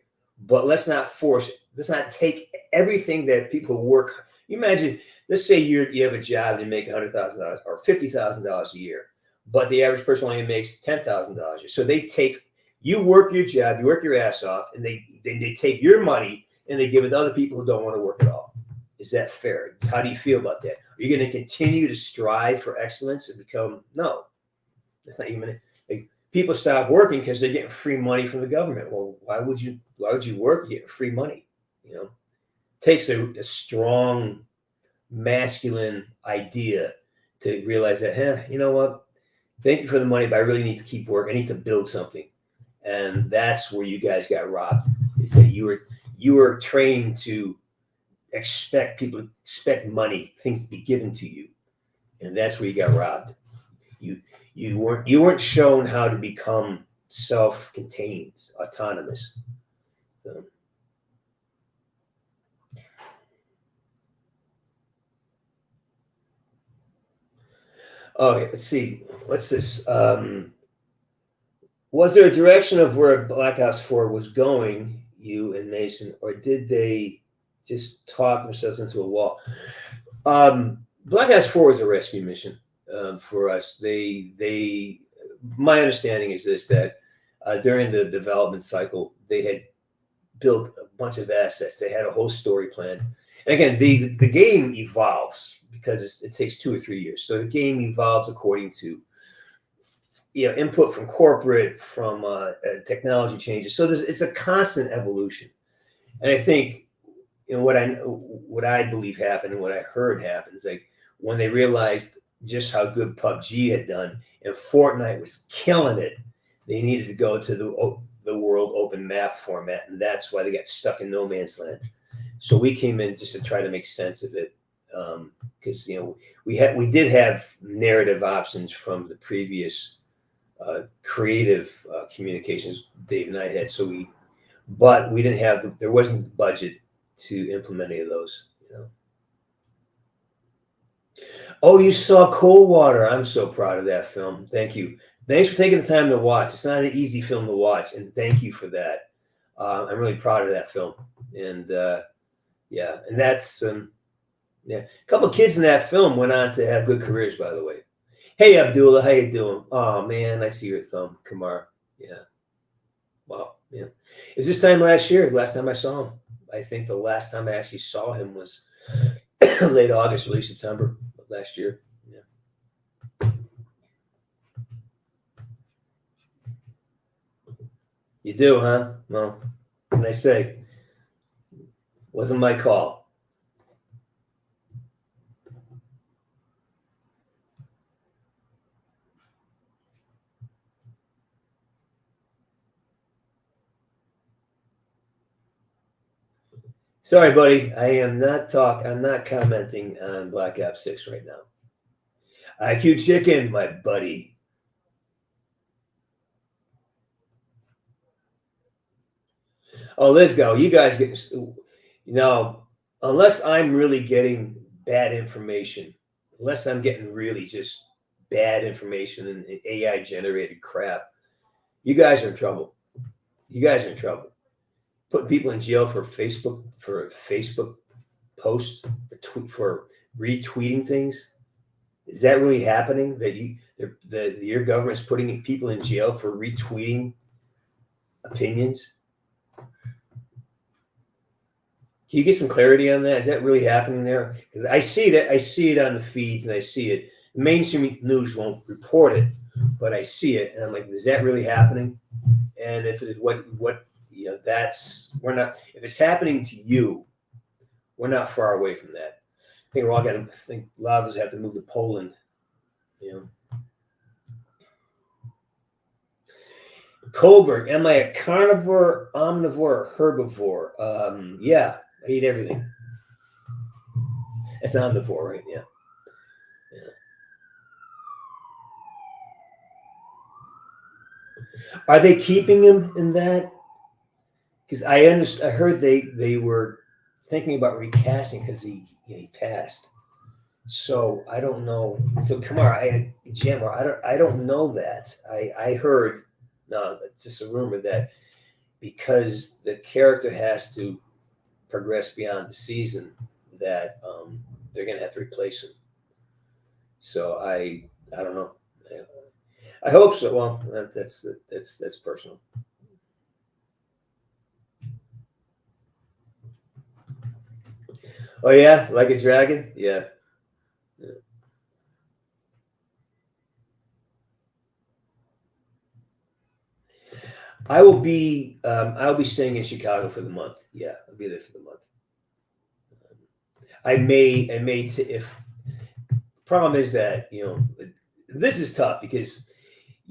But let's not force it. Let's not take everything that people who work. You imagine, let's say you have a job and you make $100,000 or $50,000 a year, but the average person only makes $10,000 a year. So they take, you work your job, you work your ass off, and they take your money and they give it to other people who don't want to work at all. Is that fair? How do you feel about that? Are you going to continue to strive for excellence and become, no, that's not even, like, people stop working because they're getting free money from the government. Well, why would you work getting free money? You know, it takes a strong masculine idea to realize that, you know what? Thank you for the money, but I really need to keep working. I need to build something. And that's where you guys got robbed, is that you were trained to expect money, things to be given to you. And that's where you got robbed. You weren't shown how to become self-contained, autonomous. So. Okay, let's see. What's this? Was there a direction of where Black Ops 4 was going, you and Mason, or did they just talk themselves into a wall? Black Ops 4 was a rescue mission for us. My understanding is this, that during the development cycle, they had built a bunch of assets. They had a whole story plan. And again, the game evolves because it takes 2 or 3 years. So the game evolves according to input from corporate, from technology changes. So it's a constant evolution. And I think what I believe happened and what I heard happened is, like, when they realized just how good PUBG had done and Fortnite was killing it, they needed to go to the world open map format, and that's why they got stuck in no man's land. So we came in just to try to make sense of it, because we did have narrative options from the previous creative communications Dave and I had. But we didn't have there wasn't the budget to implement any of those. Oh, you saw Coldwater. I'm so proud of that film. Thank you. Thanks for taking the time to watch. It's not an easy film to watch, and thank you for that. I'm really proud of that film. And and that's a couple of kids in that film went on to have good careers, by the way. Hey, Abdullah, how you doing? Oh man, I see your thumb, Kamar. Yeah. Wow. Yeah. It's this time last year. The last time I saw him. I think the last time I actually saw him was late August, early September of last year. Yeah. You do, huh? Well, what can I say? Wasn't my call. Sorry, buddy. I'm not commenting on Black Ops 6 right now. IQ Chicken, my buddy. Oh, let's go. You guys get, unless I'm really getting bad information, unless I'm getting really just bad information and AI generated crap, you guys are in trouble. You guys are in trouble. Putting people in jail for Facebook posts, for retweeting things. Is that really happening? That your government's putting people in jail for retweeting opinions? Can you get some clarity on that? Is that really happening there? Because I see it on the feeds, and I see it. Mainstream news won't report it, but I see it, and I'm like, is that really happening? And if it, what we're not. If it's happening to you, we're not far away from that. I think we're all going to think. A lot of us have to move to Poland. Kohlberg, am I a carnivore, omnivore, herbivore? Yeah, I eat everything. It's omnivore, right? Yeah. Are they keeping him in that? Because I heard they were thinking about recasting because he passed. So I don't know. So Kamara, I don't know that. I heard, no, it's just a rumor that because the character has to progress beyond the season, that they're going to have to replace him. So I don't know. I hope so. Well, that's personal. Oh yeah, like a dragon. Yeah. I'll be staying in Chicago for the month. Yeah, I'll be there for the month. I may if problem is that this is tough because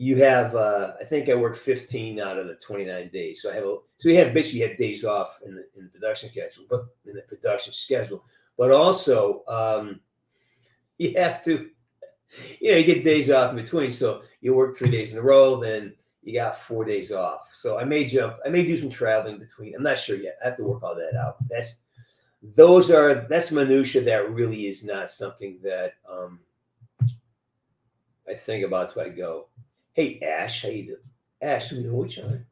you have I think I work 15 out of the 29 days, so we have basically had days off in the production schedule, but also you have to you get days off in between, so you work 3 days in a row, then you got 4 days off. So I may do some traveling between. I'm not sure yet. I have to work all that out. That's minutia that really is not something that I think about till I go. Hey Ash, how you doing? Ash, we know each other.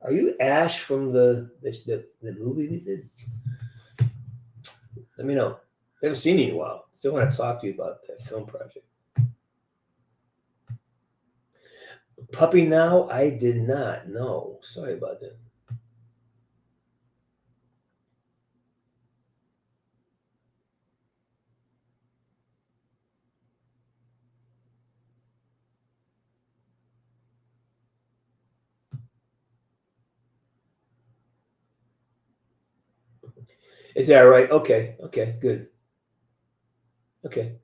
Are you Ash from the movie we did? Let me know. I haven't seen you in a while. Still want to talk to you about that film project. Puppy Now? I did not know. Sorry about that. Is that right? Okay, good. Okay.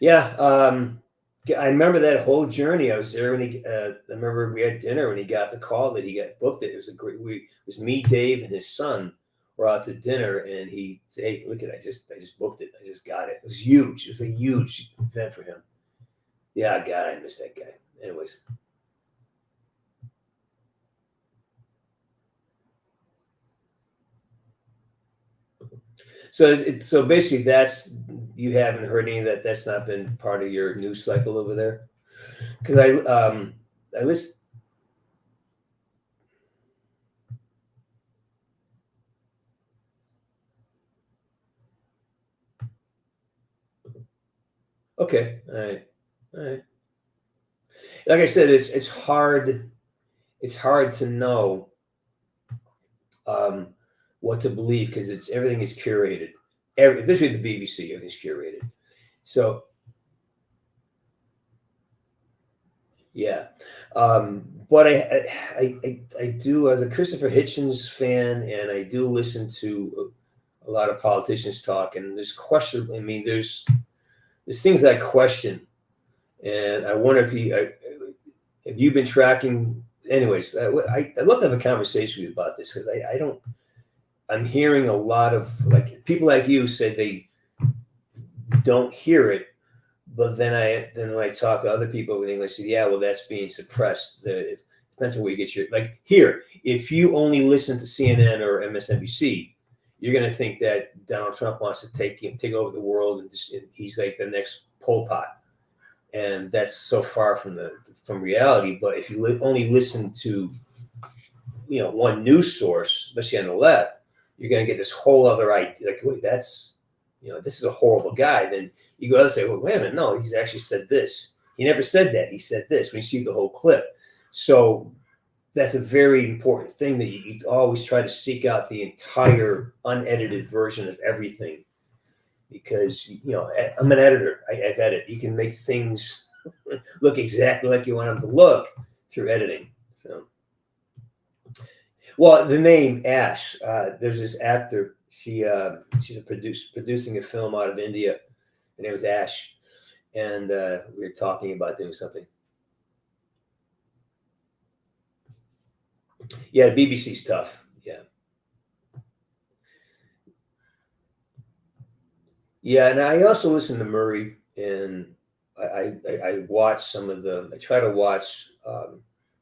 Yeah, I remember that whole journey. I was there when I remember we had dinner when he got the call that he got booked. It was it was me, Dave, and his son were out to dinner, and he said, "Hey, look at it! I just booked it. I just got it. It was huge. It was a huge event for him." Yeah, God, I miss that guy. Anyways. So basically, you haven't heard any of that. That's not been part of your news cycle over there, because I list. Okay, all right. Like I said, it's hard. It's hard to know what to believe because everything is curated. Especially the BBC, everything's curated. So yeah, but I do, as a Christopher Hitchens fan, and I do listen to a lot of politicians talk, and there's question. I mean, there's things that I question, and I wonder if you've been tracking. Anyways, I'd love to have a conversation with you about this because I don't. I'm hearing a lot of people like you say they don't hear it, but then when I talk to other people in English, say, yeah, well, that's being suppressed. It depends on where you get your here. If you only listen to CNN or MSNBC, you're going to think that Donald Trump wants to take over the world, and he's like the next Pol Pot, and that's so far from reality. But if you only listen to one news source, especially on the left, you're going to get this whole other idea. Like, wait, this is a horrible guy. Then you go and say, well, wait a minute, no, he's actually said this. He never said that. He said this. When you see the whole clip, so that's a very important thing, that you always try to seek out the entire unedited version of everything, because I'm an editor. I edit. You can make things look exactly like you want them to look through editing. So, well, the name Ash. There's this actor. She's producing a film out of India. Her name was Ash, and we were talking about doing something. Yeah, the BBC's tough. Yeah, and I also listen to Murray, and I watch some of the. I try to watch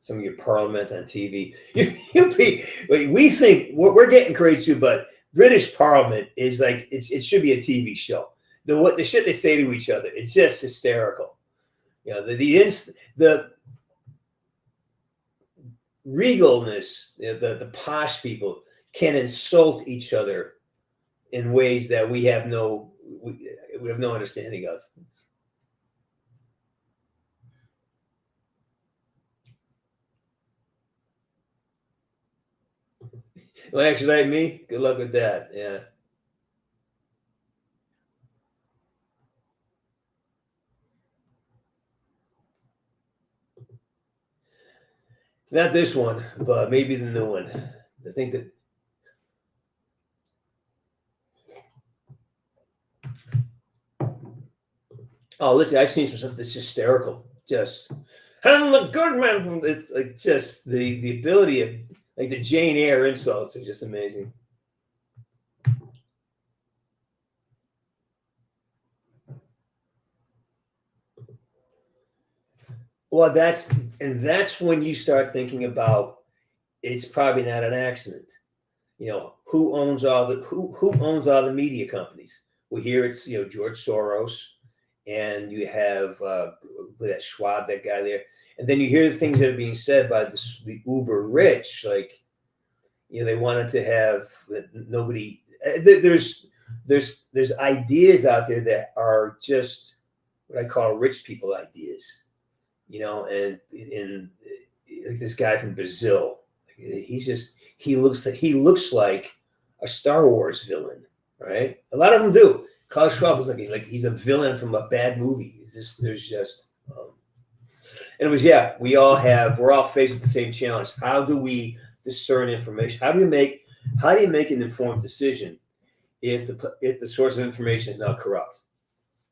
some of your Parliament on TV. We think we're getting crazy too, but British Parliament is like it should be a TV show. The shit they say to each other, it's just hysterical. The regalness, the posh people can insult each other in ways that we have no understanding of. Well, actually, like me, good luck with that. Yeah. Not this one, but maybe the new one. I think that. Oh, listen, I've seen some stuff that's hysterical. Just, and the good man. It's like just the ability of like the Jane Eyre insults are just amazing. Well, that's when you start thinking about it's probably not an accident. Who owns all the media companies? Well, here it's George Soros, and you have that Schwab, that guy there, and then you hear the things that are being said by the uber rich, like they wanted to have nobody. There's ideas out there that are just what I call rich people ideas. And like this guy from Brazil, he looks like a Star Wars villain, right? A lot of them do. Klaus Schwab is like he's a villain from a bad movie. Anyways, yeah, we're all faced with the same challenge. How do we discern information? How do you make an informed decision if the source of information is now corrupt,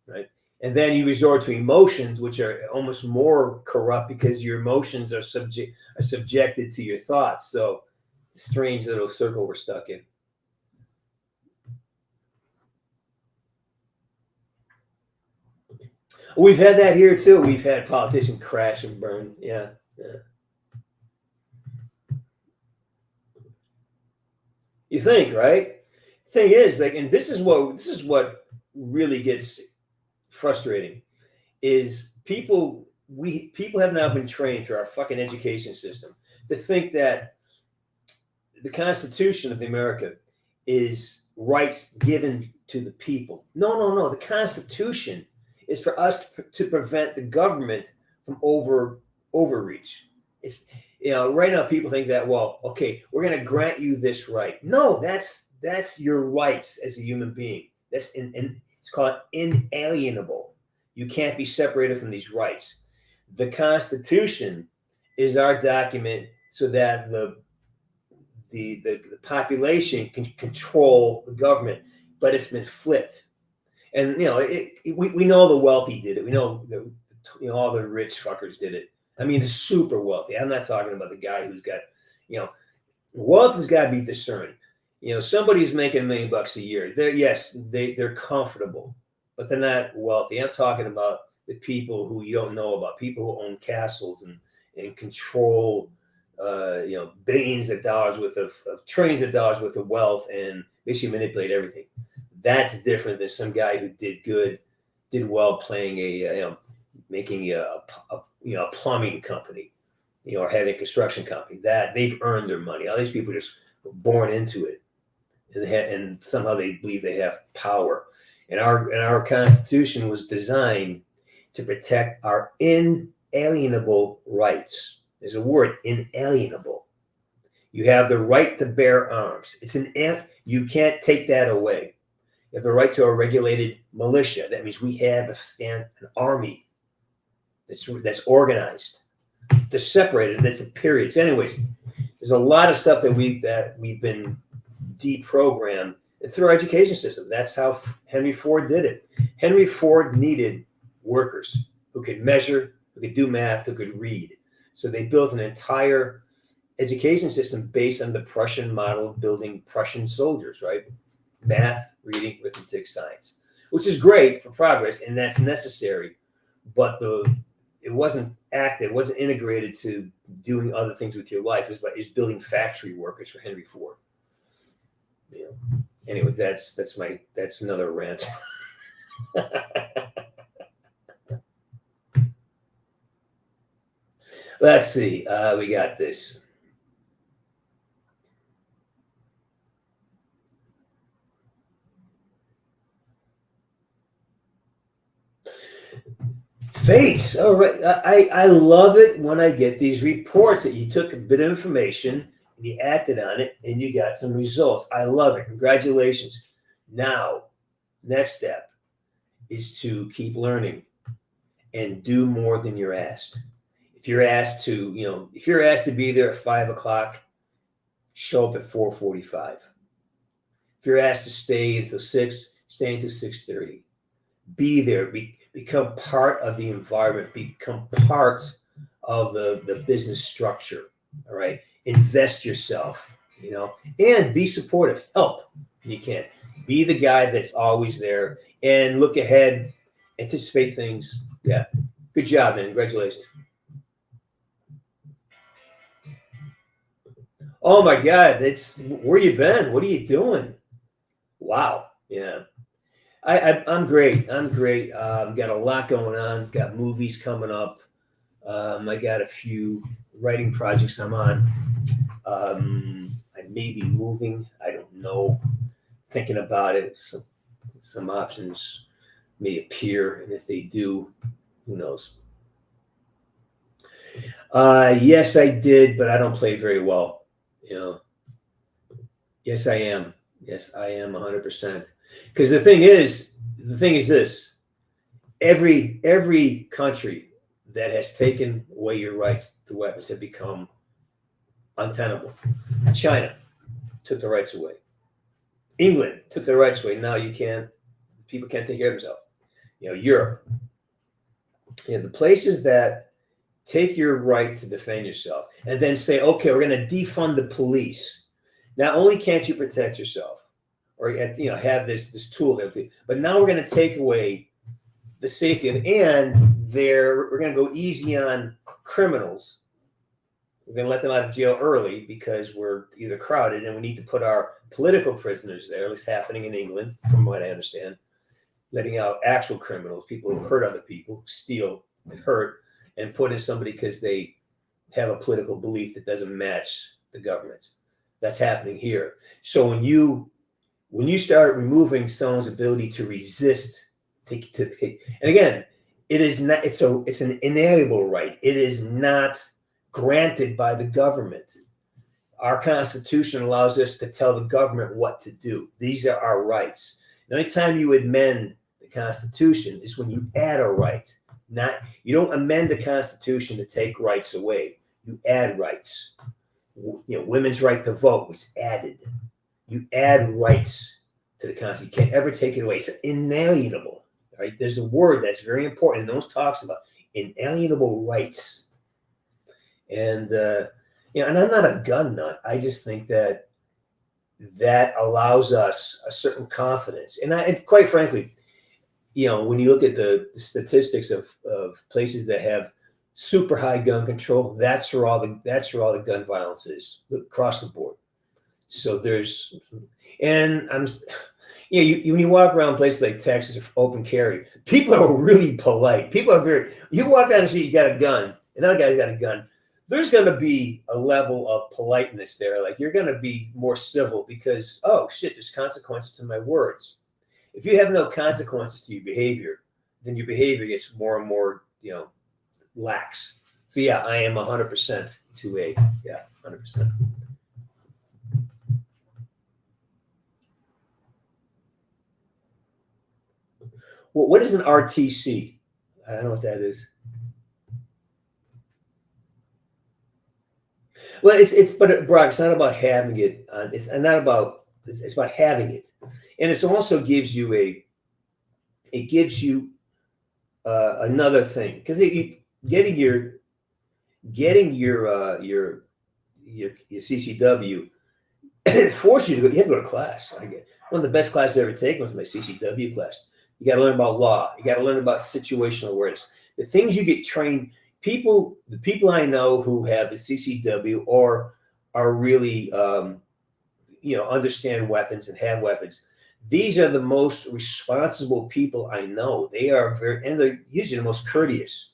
right? And then you resort to emotions, which are almost more corrupt because your emotions are subjected to your thoughts. So it's a strange little circle we're stuck in. We've had that here too. We've had politicians crash and burn. Yeah. You think, right? Thing is, like, and this is what really gets frustrating, is people have now been trained through our fucking education system to think that the Constitution of America is rights given to the people. No. The Constitution is for us to prevent the government from overreach. It's right now people think that, well, okay, we're going to grant you this right. No, that's your rights as a human being. That's it's called inalienable. You can't be separated from these rights. The Constitution is our document so that the population can control the government, but it's been flipped. And we know the wealthy did it. We know all the rich fuckers did it. I mean, the super wealthy. I'm not talking about the guy who's got, wealth has got to be discerned. Somebody who's making $1 million a year. They're comfortable, but they're not wealthy. I'm talking about the people who you don't know about, people who own castles and control billions of dollars worth of trillions of dollars worth of wealth and basically manipulate everything. That's different than some guy who did well playing making a plumbing company, or having a construction company. That they've earned their money. All these people just were born into it, and somehow they believe they have power. And our Constitution was designed to protect our inalienable rights. There's a word, inalienable. You have the right to bear arms. You can't take that away. You have the right to a regulated militia. That means we have an army that's organized. They're separated. That's a period. So anyways, there's a lot of stuff that we've been deprogrammed through our education system. That's how Henry Ford did it. Henry Ford needed workers who could measure, who could do math, who could read. So they built an entire education system based on the Prussian model of building Prussian soldiers, right? Math, reading, arithmetic, science, which is great for progress, and that's necessary. But it wasn't active, it wasn't integrated to doing other things with your life. It's building factory workers for Henry Ford. Anyways, that's another rant. Let's see. We got this. Fates. All right. I love it when I get these reports that you took a bit of information and you acted on it and you got some results. I love it. Congratulations. Now, next step is to keep learning and do more than you're asked. If you're asked to be there at 5 o'clock, show up at 4:45. If you're asked to stay until 6, stay until 6:30. Be there. Become part of the environment. Become part of the business structure. All right. Invest yourself, and be supportive. Help when you can. Be the guy that's always there and look ahead, anticipate things. Yeah. Good job, man. Congratulations. Oh my God, where you been? What are you doing? Wow. Yeah. I'm great. I'm great. Got a lot going on. Got movies coming up. I got a few writing projects I'm on. I may be moving. I don't know. Thinking about it. Some options may appear, and if they do, who knows? Yes, I did, but I don't play very well. Yes, I am. Yes, I am 100%. Because the thing is this: every country that has taken away your rights to weapons have become untenable. China took the rights away. England took the rights away. Now people can't take care of themselves. Europe. The places that take your right to defend yourself and then say, okay, we're going to defund the police. Not only can't you protect yourself or have this tool there, but now we're going to take away the safety of it, and we're going to go easy on criminals. We're going to let them out of jail early because we're either crowded and we need to put our political prisoners there. At least happening in England, from what I understand, letting out actual criminals, people who hurt other people, steal and hurt, and put in somebody because they have a political belief that doesn't match the government. That's happening here. So when you start removing someone's ability to resist, and again, it is not. It's an inalienable right. It is not granted by the government. Our Constitution allows us to tell the government what to do. These are our rights. The only time you amend the Constitution is when you add a right. You don't amend the Constitution to take rights away. You add rights. Women's right to vote was added. You add rights to the Constitution. You can't ever take it away. It's inalienable. Right? There's a word that's very important, and those talks about inalienable rights. And and I'm not a gun nut. I just think that allows us a certain confidence. And quite frankly, when you look at the statistics of places that have super high gun control. That's where all the gun violence is across the board. So there's, and when you walk around places like Texas, open carry, people are really polite. People are you walk down the street, you got a gun, another guy's got a gun. There's going to be a level of politeness there. Like you're going to be more civil because, oh shit, there's consequences to my words. If you have no consequences to your behavior, then your behavior gets more and more, lax. So yeah, I am 100% 100%. Well, what is an RTC? I don't know what that is. Well, but Brock, it's not about having it. It's about having it, and it also gives you another thing because getting your CCW forces you to go. You have to go to class. One of the best classes I ever taken was my CCW class. You got to learn about law. You got to learn about situational awareness. The things you get trained. The people I know who have a CCW or are really, understand weapons and have weapons. These are the most responsible people I know. They are and they're usually the most courteous.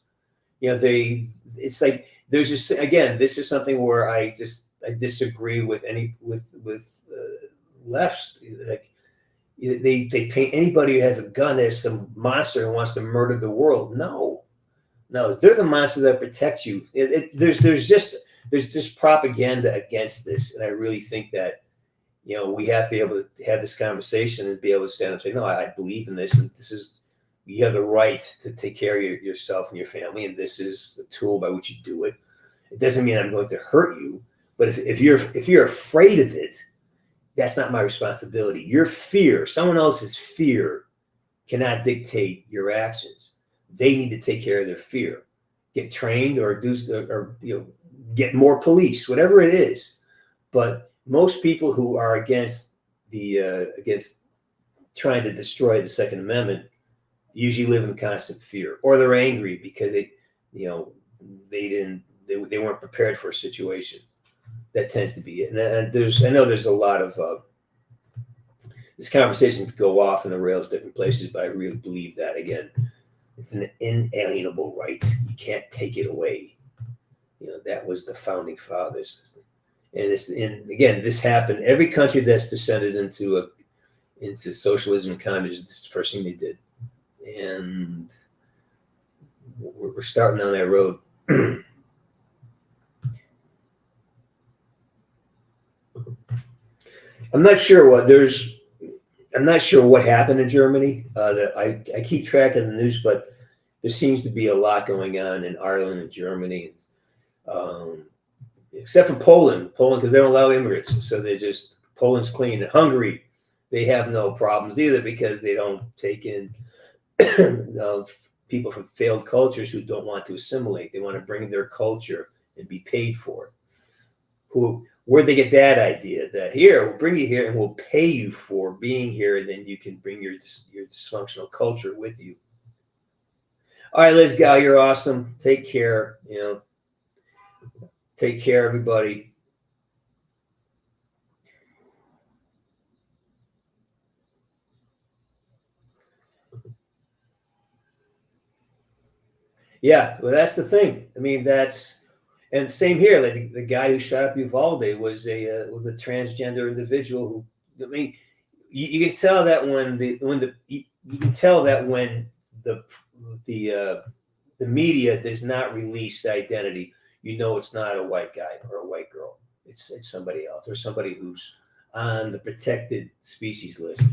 It's like there's just again, this is something where I disagree with lefts. Like they paint anybody who has a gun as some monster who wants to murder the world. No, they're the monster that protect you. There's just propaganda against this, and I really think that we have to be able to have this conversation and be able to stand up and say, no, I believe in this, and you have the right to take care of yourself and your family, and this is the tool by which you do it. It doesn't mean I'm going to hurt you, but if you're afraid of it, that's not my responsibility. Your fear, someone else's fear, cannot dictate your actions. They need to take care of their fear, get trained or get more police, whatever it is. But most people who are against trying to destroy the Second Amendment usually live in constant fear, or they're angry because they weren't prepared for a situation. That tends to be it. And I know there's a lot of this conversation could go off in the rails different places, but I really believe that again. It's an inalienable right. You can't take it away. That was the founding fathers. And again, this happened. Every country that's descended into socialism and communism, this is the first thing they did. And we're starting on that road. I'm not sure what happened in Germany. I keep track of the news, but there seems to be a lot going on in Ireland and Germany, except for Poland because they don't allow immigrants. So Poland's clean. In Hungary, they have no problems either because they don't take in people from failed cultures who don't want to assimilate. They want to bring their culture and be paid for it. Where'd they get that idea? That here, we'll bring you here and we'll pay you for being here, and then you can bring your dysfunctional culture with you. All right, Liz Gal, you're awesome. Take care. Take care, everybody. Yeah, well, that's the thing. I mean, and same here. Like the guy who shot up Uvalde was a transgender individual who. I mean, you can tell that when the media does not release the identity, it's not a white guy or a white girl. It's somebody else or somebody who's on the protected species list.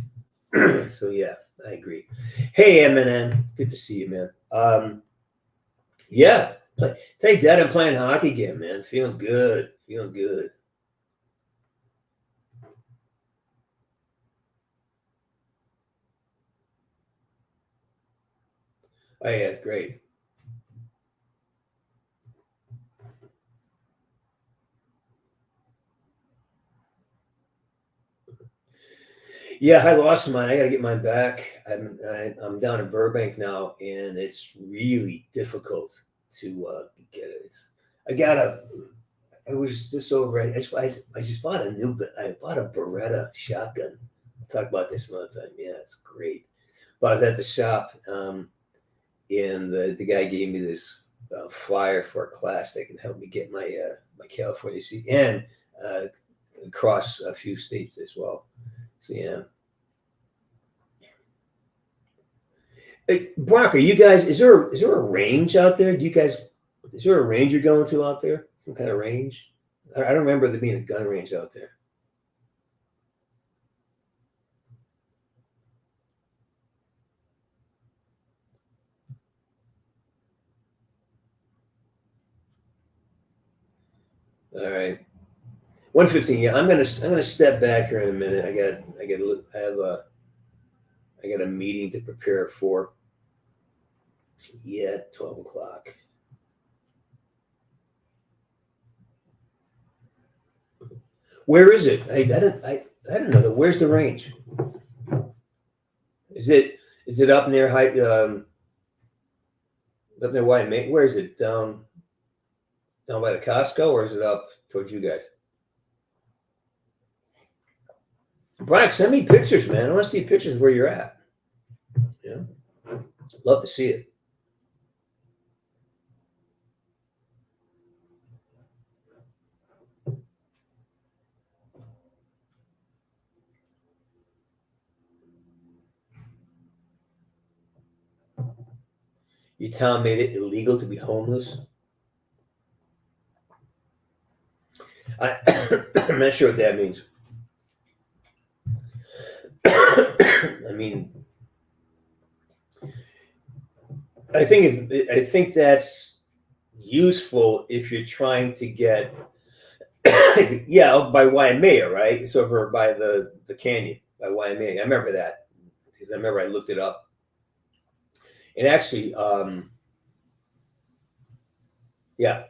So yeah, I agree. Hey, Eminem, good to see you, man. Yeah. Take that and playing hockey again, man. Feeling good. Oh yeah, great. Yeah, I lost mine. I got to get mine back. I'm down in Burbank now, and it's really difficult to get it. I was just over. I just bought I bought a Beretta shotgun. I'll talk about this another time. Yeah, it's great. But I was at the shop, and the guy gave me this flyer for a class that can help me get my my California seat and across a few states as well. So yeah. Hey, Brock, are you guys? Is there a range out there? Is there a range you're going to out there? Some kind of range? I don't remember there being a gun range out there. All right, 1:15. Yeah, I'm gonna step back here in a minute. I got a meeting to prepare for. Yeah, 12 o'clock. Where is it? I don't know. Where's the range? Is it up near up near White? Where is it? Down by the Costco, or is it up towards you guys? Brian, send me pictures, man. I want to see pictures of where you're at. Yeah, love to see it. Your town made it illegal to be homeless. I'm not sure what that means. I mean, I think that's useful if you're trying to get, yeah, by Waimea, right? It's over by the canyon by Waimea. I remember that because I remember I looked it up. And actually, yeah.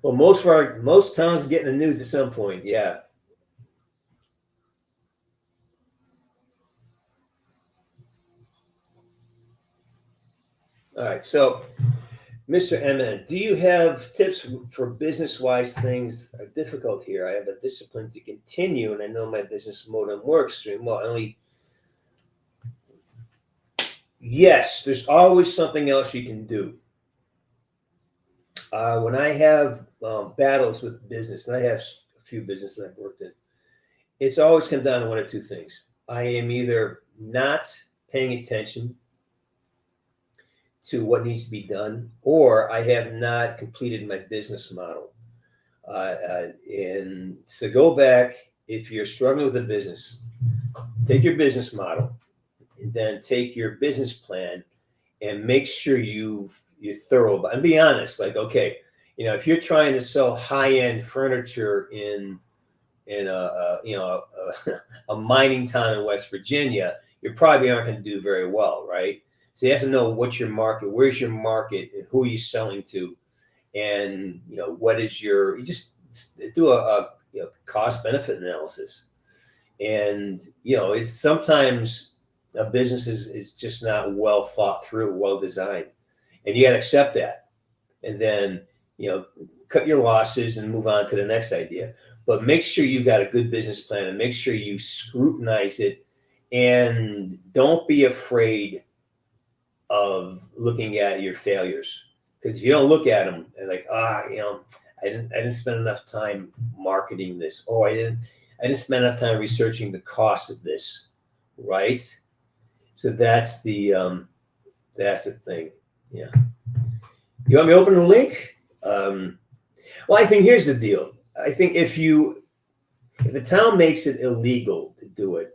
Well, most towns get in the news at some point. Yeah. All right. So, Mr. MN, do you have tips for business-wise things are difficult here? I have a discipline to continue, and I know my business modem works well. Yes, there's always something else you can do. When I have battles with business, and I have a few businesses I've worked in, it's always come down to one of two things. I am either not paying attention to what needs to be done, or I have not completed my business model. And so go back, if you're struggling with a business, take your business model and then take your business plan and make sure you're thorough. And be honest, like, okay, if you're trying to sell high-end furniture in a mining town in West Virginia, you probably aren't going to do very well, right? So you have to know what's your market, where's your market, and who are you selling to, and what is you just do a cost benefit analysis, and it's sometimes a business is just not well thought through, well designed, and you got to accept that, and then cut your losses and move on to the next idea. But make sure you've got a good business plan and make sure you scrutinize it, and don't be afraid of looking at your failures, because if you don't look at them and like, I didn't spend enough time marketing this, or I didn't spend enough time researching the cost of this, right? So that's the thing. Yeah. You want me to open the link? Well, I think here's the deal. I think if a town makes it illegal to do it,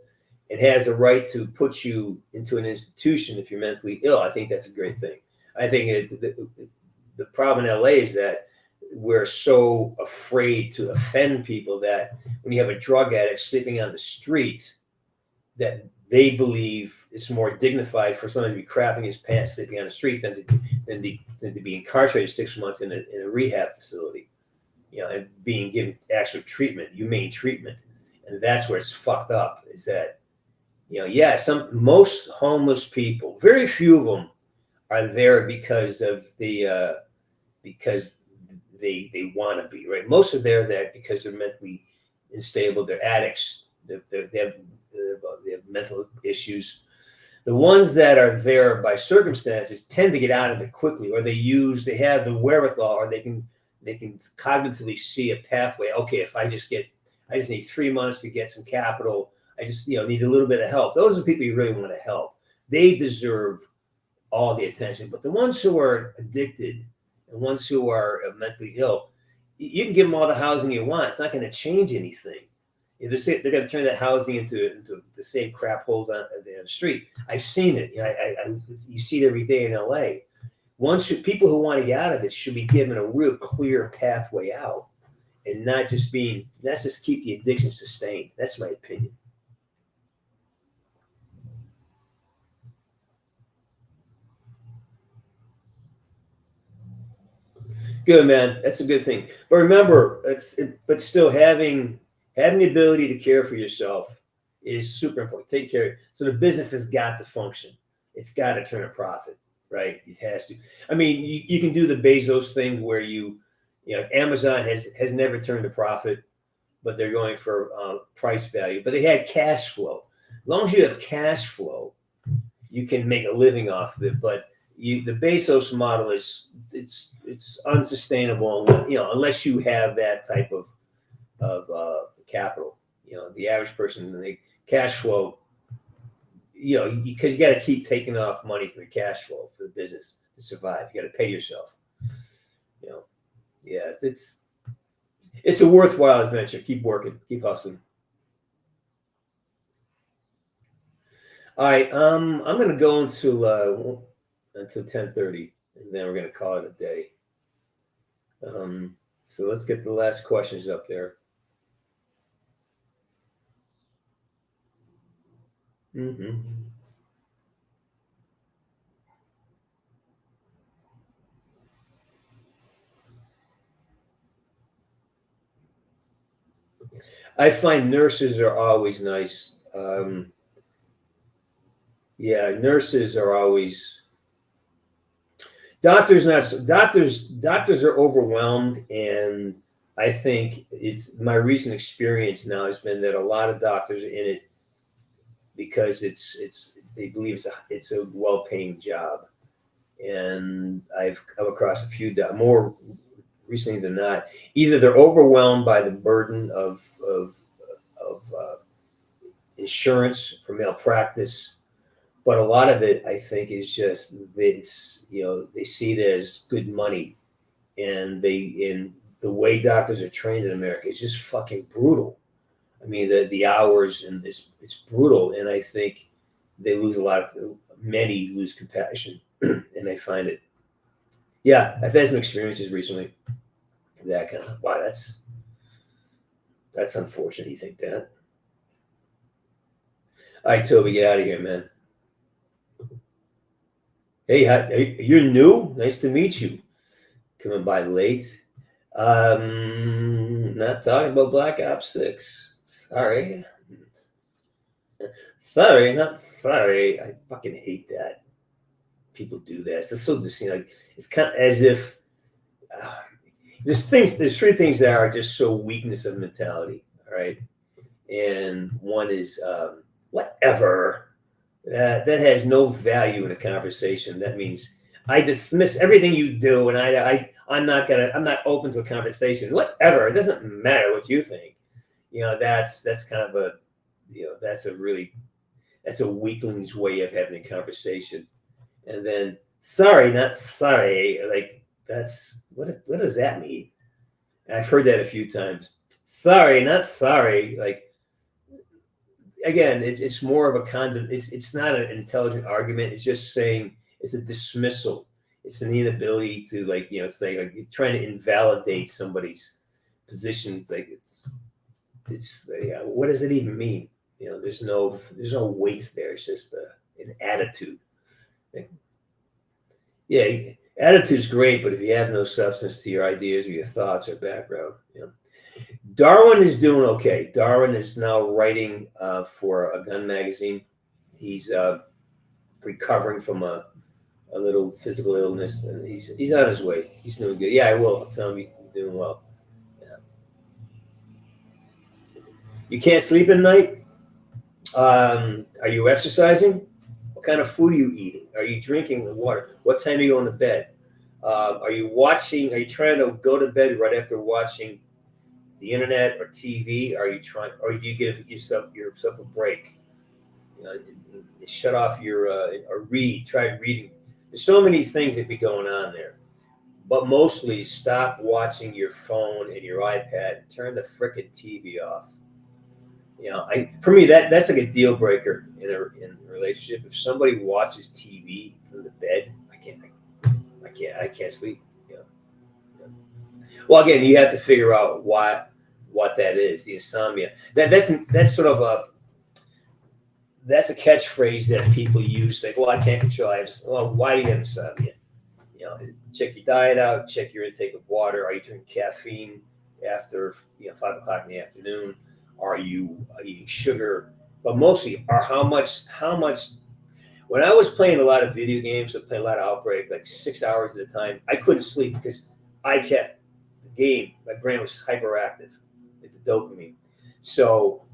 it has a right to put you into an institution if you're mentally ill. I think that's a great thing. I think the problem in LA is that we're so afraid to offend people that when you have a drug addict sleeping on the street, that they believe it's more dignified for someone to be crapping his pants sleeping on the street than to be incarcerated 6 months in a rehab facility, and being given actual treatment, humane treatment. And that's where it's fucked up, is that Yeah, most homeless people, very few of them are there because of because they want to be, right? Most are there because they're mentally unstable, they're addicts, they have mental issues. The ones that are there by circumstances tend to get out of it quickly, or they have the wherewithal, or they can cognitively see a pathway. Okay, if I just need 3 months to get some capital. I just need a little bit of help. Those are the people you really want to help. They deserve all the attention. But the ones who are addicted and ones who are mentally ill, you can give them all the housing you want. It's not going to change anything. They're going to turn that housing into the same crap holes on the street. I've seen it. You see it every day in LA. People who want to get out of it should be given a real clear pathway out, and not just keep the addiction sustained. That's my opinion. Good, man. That's a good thing. But remember, but still having the ability to care for yourself is super important. Take care. So the business has got to function. It's got to turn a profit, right? It has to. I mean, you can do the Bezos thing where Amazon has never turned a profit, but they're going for price value. But they had cash flow. As long as you have cash flow, you can make a living off of it. But the Bezos model it's unsustainable, unless you have that type of capital. The average person, the cash flow, because you got to keep taking off money from your cash flow for the business to survive. You got to pay yourself. Yeah, it's a worthwhile adventure. Keep working, keep hustling. All right, I'm gonna go until 10:30, and then we're gonna call it a day. So let's get the last questions up there. I find nurses are always nice. Yeah, nurses are always. Doctors are overwhelmed, and I think it's my recent experience now has been that a lot of doctors are in it because they believe it's a well-paying job, and I've come across a few more recently than not. Either they're overwhelmed by the burden of insurance for malpractice, but a lot of it, I think, is just they see it as good money, and the way doctors are trained in America is just fucking brutal. I mean, the hours, and it's brutal, and I think many lose compassion, and I find it. Yeah, I've had some experiences recently. That kind of, wow, that's unfortunate. You think that? All right, Toby, get out of here, man. Hey, you're new. Nice to meet you. Coming by late. Not talking about Black Ops 6. Sorry. Sorry, not sorry. I fucking hate that. People do that. It's just so deceiving. Like, it's kind of as if there's 3 things that are just so weakness of mentality. All right. And one is whatever. That has no value in a conversation. That means I dismiss everything you do, and I'm not open to a conversation. Whatever. It doesn't matter what you think. That's kind of a that's a weakling's way of having a conversation. And then sorry, not sorry. Like what does that mean? I've heard that a few times. Sorry, not sorry. Like, again, it's more of a condom. It's not an intelligent argument. It's just saying it's a dismissal. It's an inability to it's like you're trying to invalidate somebody's position. It's like what does it even mean? There's no weight there. It's just an attitude. Yeah, attitude's great, but if you have no substance to your ideas or your thoughts or background, Darwin is doing okay. Darwin is now writing for a gun magazine, He's recovering from a little physical illness, and he's on his way. He's doing good. Yeah, I will. I'll tell him he's doing well. Yeah. You can't sleep at night? Are you exercising? What kind of food are you eating? Are you drinking the water? What time are you going to bed? Are you trying to go to bed right after watching the internet or TV? Or do you give yourself a break? Shut off or read. Try reading. There's so many things that be going on there, but mostly stop watching your phone and your iPad and turn the frickin' TV off. For me that's like a deal breaker in a relationship. If somebody watches TV from the bed, I can't sleep. Well, again, you have to figure out what that is. The insomnia. That's sort of that's a catchphrase that people use. Like, well, I can't control. Why do you have insomnia? Check your diet out. Check your intake of water. Are you drinking caffeine after 5 o'clock in the afternoon? Are you eating sugar? But mostly, how much? When I was playing a lot of video games, I played a lot of Outbreak, like 6 hours at a time. I couldn't sleep because I kept the game. My brain was hyperactive with the dopamine. So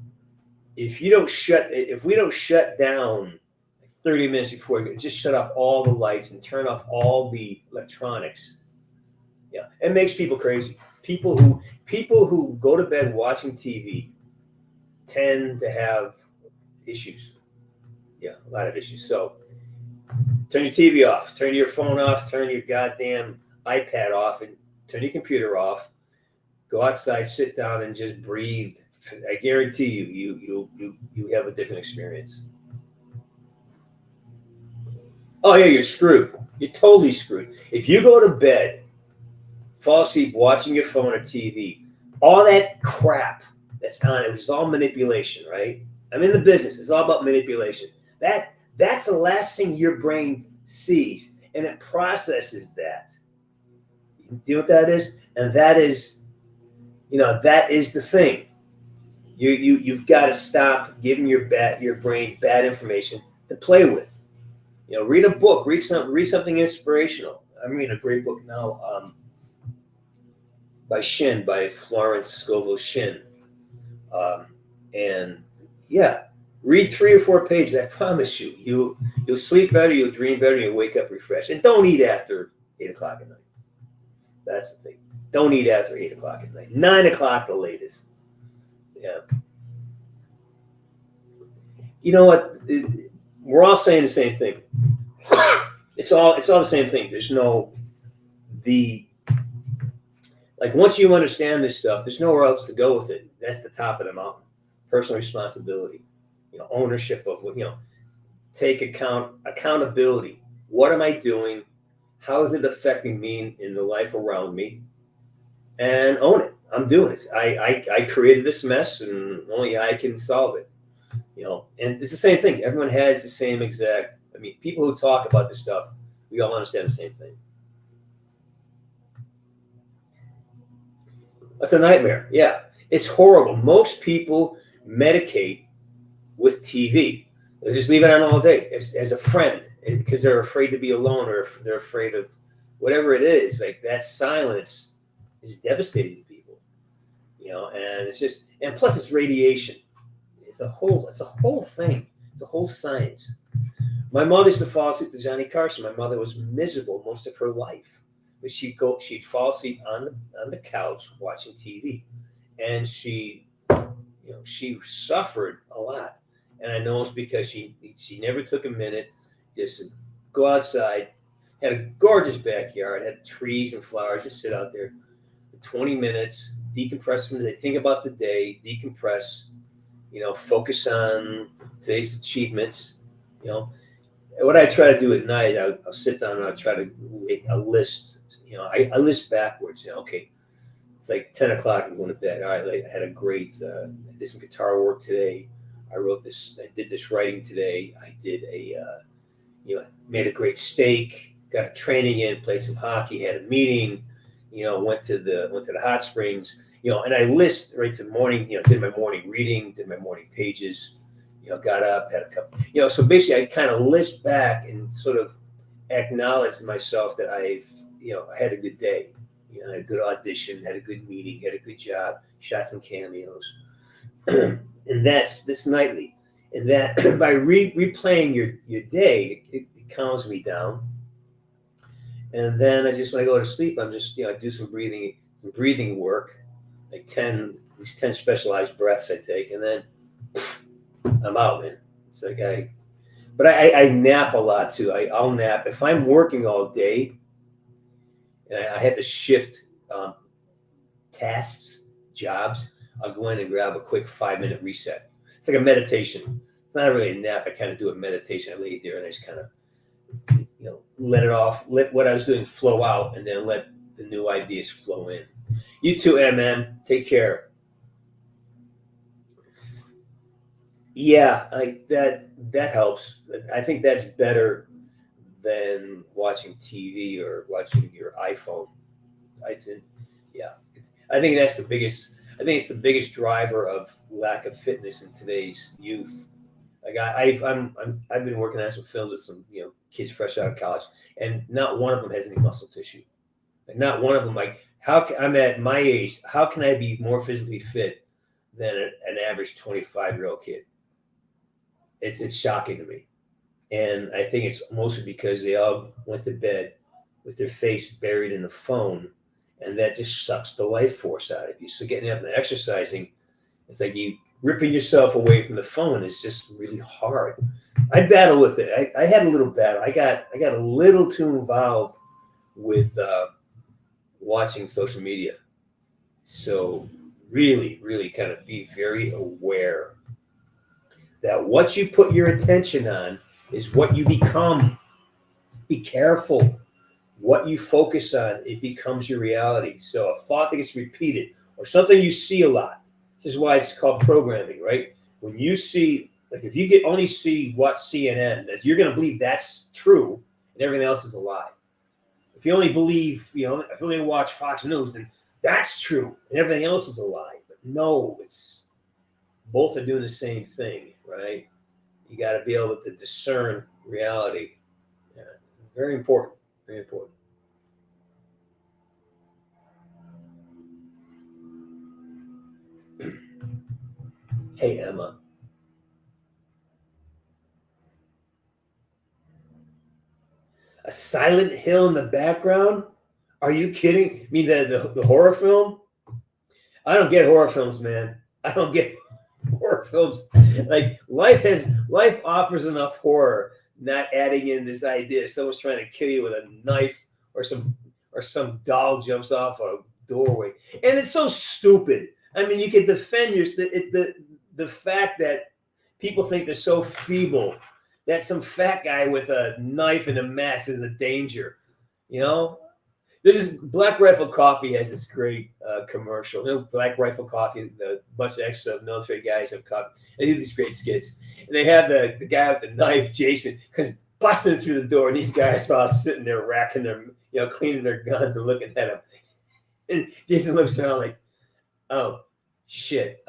if we don't shut down 30 minutes before, just shut off all the lights and turn off all the electronics. Yeah, it makes people crazy. People who go to bed watching TV tend to have issues. Yeah, a lot of issues. So turn your TV off, turn your phone off, turn your goddamn iPad off, and turn your computer off. Go outside, sit down, and just breathe. I guarantee you have a different experience. Oh yeah, you're screwed. You're totally screwed. If you go to bed, fall asleep watching your phone or TV, all that crap that's on it, which is all manipulation, right? I'm in the business. It's all about manipulation. That's the last thing your brain sees, and it processes that. Do you know what that is? And that is the thing. You've got to stop giving your brain bad information to play with. Read a book, read something inspirational. I'm reading a great book now by Florence Scovel Shinn. And yeah, read 3 or 4 pages. I promise you'll sleep better, you'll dream better, you'll wake up refreshed. And don't eat after 8 o'clock at night. That's the thing. Don't eat after 8 o'clock at night. 9 o'clock the latest. Yeah. You know what? We're all saying the same thing. It's all the same thing. There's once you understand this stuff, there's nowhere else to go with it. That's the top of the mountain. Personal responsibility, ownership of take accountability. What am I doing? How is it affecting me in the life around me? And own it. I'm doing it. I created this mess, and only I can solve it. And it's the same thing. Everyone has the same exact. People who talk about this stuff, we all understand the same thing. That's a nightmare. Yeah, it's horrible. Most people medicate with TV. They just leave it on all day as a friend because they're afraid to be alone, or they're afraid of whatever it is. Like, that silence is devastating to people. And it's just, and plus it's radiation. It's a whole thing. It's a whole science. My mother used to fall asleep to Johnny Carson. My mother was miserable most of her life, but she'd fall asleep on the couch watching TV, and she suffered a lot. And I know it's because she never took a minute just to go outside. Had a gorgeous backyard, had trees and flowers. Just sit out there for 20 minutes, decompress from the day, think about the day, decompress. Focus on today's achievements. What I try to do at night, I'll sit down and I'll try to make a list. I list backwards. Okay, it's like 10 o'clock. I'm going to bed. All right, I had a great. I did some guitar work today. I wrote this. I did this writing today. I did made a great steak. Got a training in. Played some hockey. Had a meeting. Went to the hot springs. And I list right to morning. Did my morning reading. Did my morning pages. got up, had a cup, so basically I kind of lift back and sort of acknowledge to myself that I had a good day. I had a good audition, had a good meeting, had a good job, shot some cameos. And that's nightly. And that by replaying your day, it calms me down. And then when I go to sleep, I'm just, I do some breathing work, like 10 specialized breaths I take, and then I'm out, man. It's like but I nap a lot too. I'll nap if I'm working all day and I have to shift tasks, jobs. I'll go in and grab a quick 5-minute reset. It's like a meditation. It's not really a nap. I kind of do a meditation. I lay there and I just kind of, let it off, let what I was doing flow out, and then let the new ideas flow in. You too, MM. Take care. Yeah, that helps. I think that's better than watching TV or watching your iPhone. I think that's the biggest. I think it's the biggest driver of lack of fitness in today's youth. Like I've been working on some films with some kids fresh out of college, and not one of them has any muscle tissue. Like not one of them. Like I'm at my age. How can I be more physically fit than an average 25-year-old kid? It's shocking to me, and I think it's mostly because they all went to bed with their face buried in a phone, and that just sucks the life force out of you. So getting up and exercising, it's like you ripping yourself away from the phone is just really hard. I battle with it. I had a little battle. I got a little too involved with watching social media. So really, really kind of be very aware that what you put your attention on is what you become. Be careful. What you focus on, it becomes your reality. So a thought that gets repeated or something you see a lot. This is why it's called programming, right? When you see, like if you only watch CNN, that you're going to believe that's true and everything else is a lie. If you only believe, if you only watch Fox News, then that's true and everything else is a lie. But no, both are doing the same thing, right? You got to be able to discern reality. Yeah. Very important. Very important. Hey, Emma. A Silent Hill in the background? Are you kidding? I mean, the horror film? I don't get horror films, man. I don't get horror films. Like life offers enough horror, not adding in this idea someone's trying to kill you with a knife or some doll jumps off a doorway. And it's so stupid. I mean, you can defend the fact that people think they're so feeble that some fat guy with a knife and a mask is a danger. There's this Black Rifle Coffee has this great commercial. Black Rifle Coffee, a bunch of ex-military guys have coffee. They do these great skits. And they have the guy with the knife, Jason, because busting through the door, and these guys are all sitting there racking their, cleaning their guns and looking at him. And Jason looks around like, oh, shit.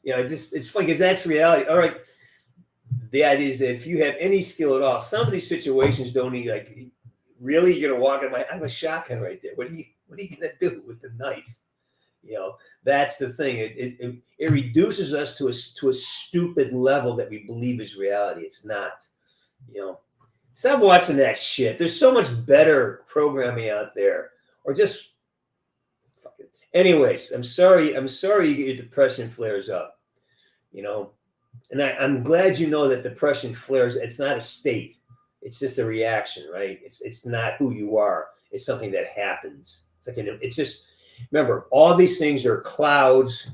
It's funny because that's reality. All right. The idea is that if you have any skill at all, some of these situations don't need really, you're gonna walk in. I have a shotgun right there. What are you gonna do with the knife? That's the thing. It reduces us to a stupid level that we believe is reality. It's not. Stop watching that shit. There's so much better programming out there. Or just fucking. Anyways, I'm sorry you get your depression flares up. And I'm glad you know that depression flares. It's not a state. It's just a reaction, right? It's not who you are. It's something that happens. It's just, remember, all these things are clouds.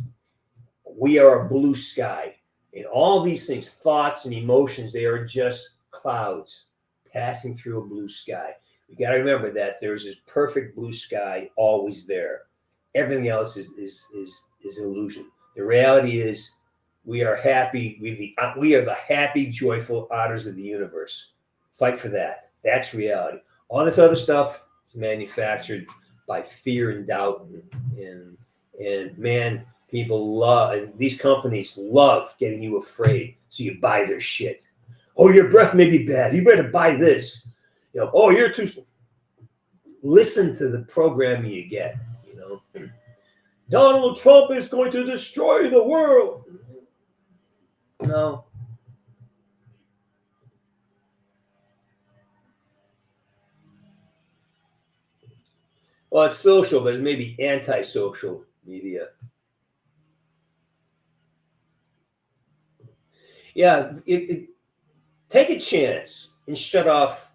We are a blue sky. And all these things, thoughts and emotions, they are just clouds passing through a blue sky. You got to remember that there's this perfect blue sky always there. Everything else is illusion. The reality is we are happy. We are the happy, joyful otters of the universe. Fight for that. That's reality. All this other stuff is manufactured by fear and doubt, and man, people love, and these companies love getting you afraid. So you buy their shit. Oh, your breath may be bad. You better buy this. Oh, you're too. Listen to the programming you get. Donald Trump is going to destroy the world. No. Well, it's social, but it's maybe anti-social media. Yeah, take a chance and shut off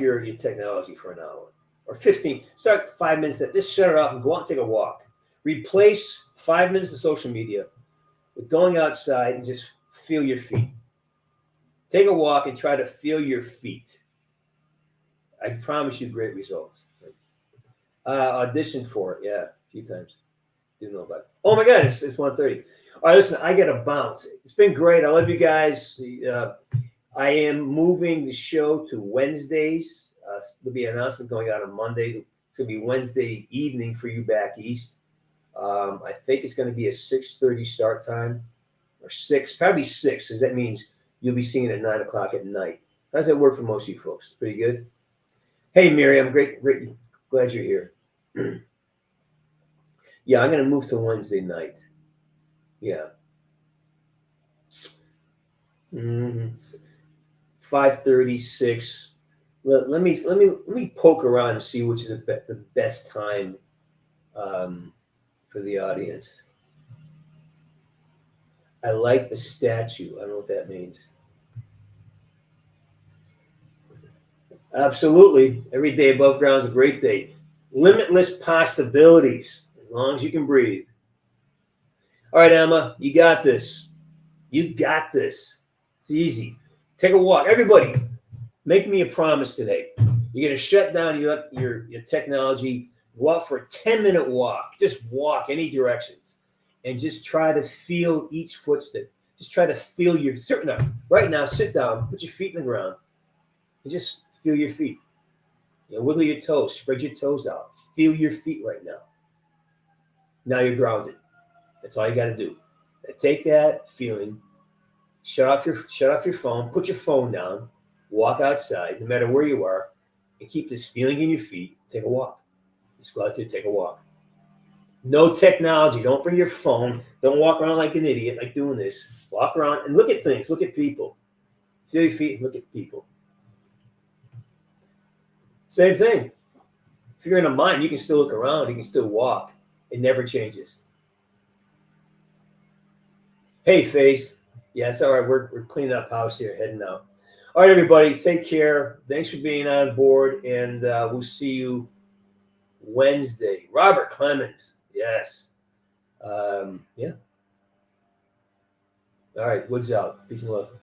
your technology for an hour or 15. Start 5 minutes. Just shut it off and go out and take a walk. Replace 5 minutes of social media with going outside and just feel your feet. Take a walk and try to feel your feet. I promise you great results. Auditioned for it, yeah, a few times. Didn't know about it. Oh my God, it's 1:30. All right, listen, I got to bounce. It's been great. I love you guys. I am moving the show to Wednesdays. There'll be an announcement going out on Monday. It's going to be Wednesday evening for you back east. I think it's going to be a 6:30 start time, or 6, probably 6, because that means you'll be seeing it at 9 o'clock at night. How does that work for most of you folks? Pretty good? Hey, Miriam, great, glad you're here. Yeah, I'm going to move to Wednesday night. Yeah. 5:30, 6. Let me poke around and see which is the best time for the audience. I like the statue. I don't know what that means. Absolutely. Every day above ground is a great day. Limitless possibilities, as long as you can breathe. All right, Emma, you got this. You got this. It's easy. Take a walk. Everybody, make me a promise today. You're going to shut down your technology, go out for a 10-minute walk. Just walk any directions and just try to feel each footstep. Just try to feel right now, sit down, put your feet in the ground, and just feel your feet. Wiggle your toes, spread your toes out. Feel your feet right now. Now you're grounded. That's all you got to do. Now take that feeling, shut off your phone, put your phone down, walk outside, no matter where you are, and keep this feeling in your feet. Take a walk. Just go out there, take a walk. No technology. Don't bring your phone. Don't walk around like an idiot, like doing this. Walk around and look at things. Look at people. Feel your feet. Look at people. Same thing. If you're in a mind, you can still look around. You can still walk. It never changes. Hey, Face. Yeah, it's all right. We're cleaning up house here, heading out. All right, everybody. Take care. Thanks for being on board, and we'll see you Wednesday. Robert Clemens. Yes. Yeah. All right. Woods out. Peace and love.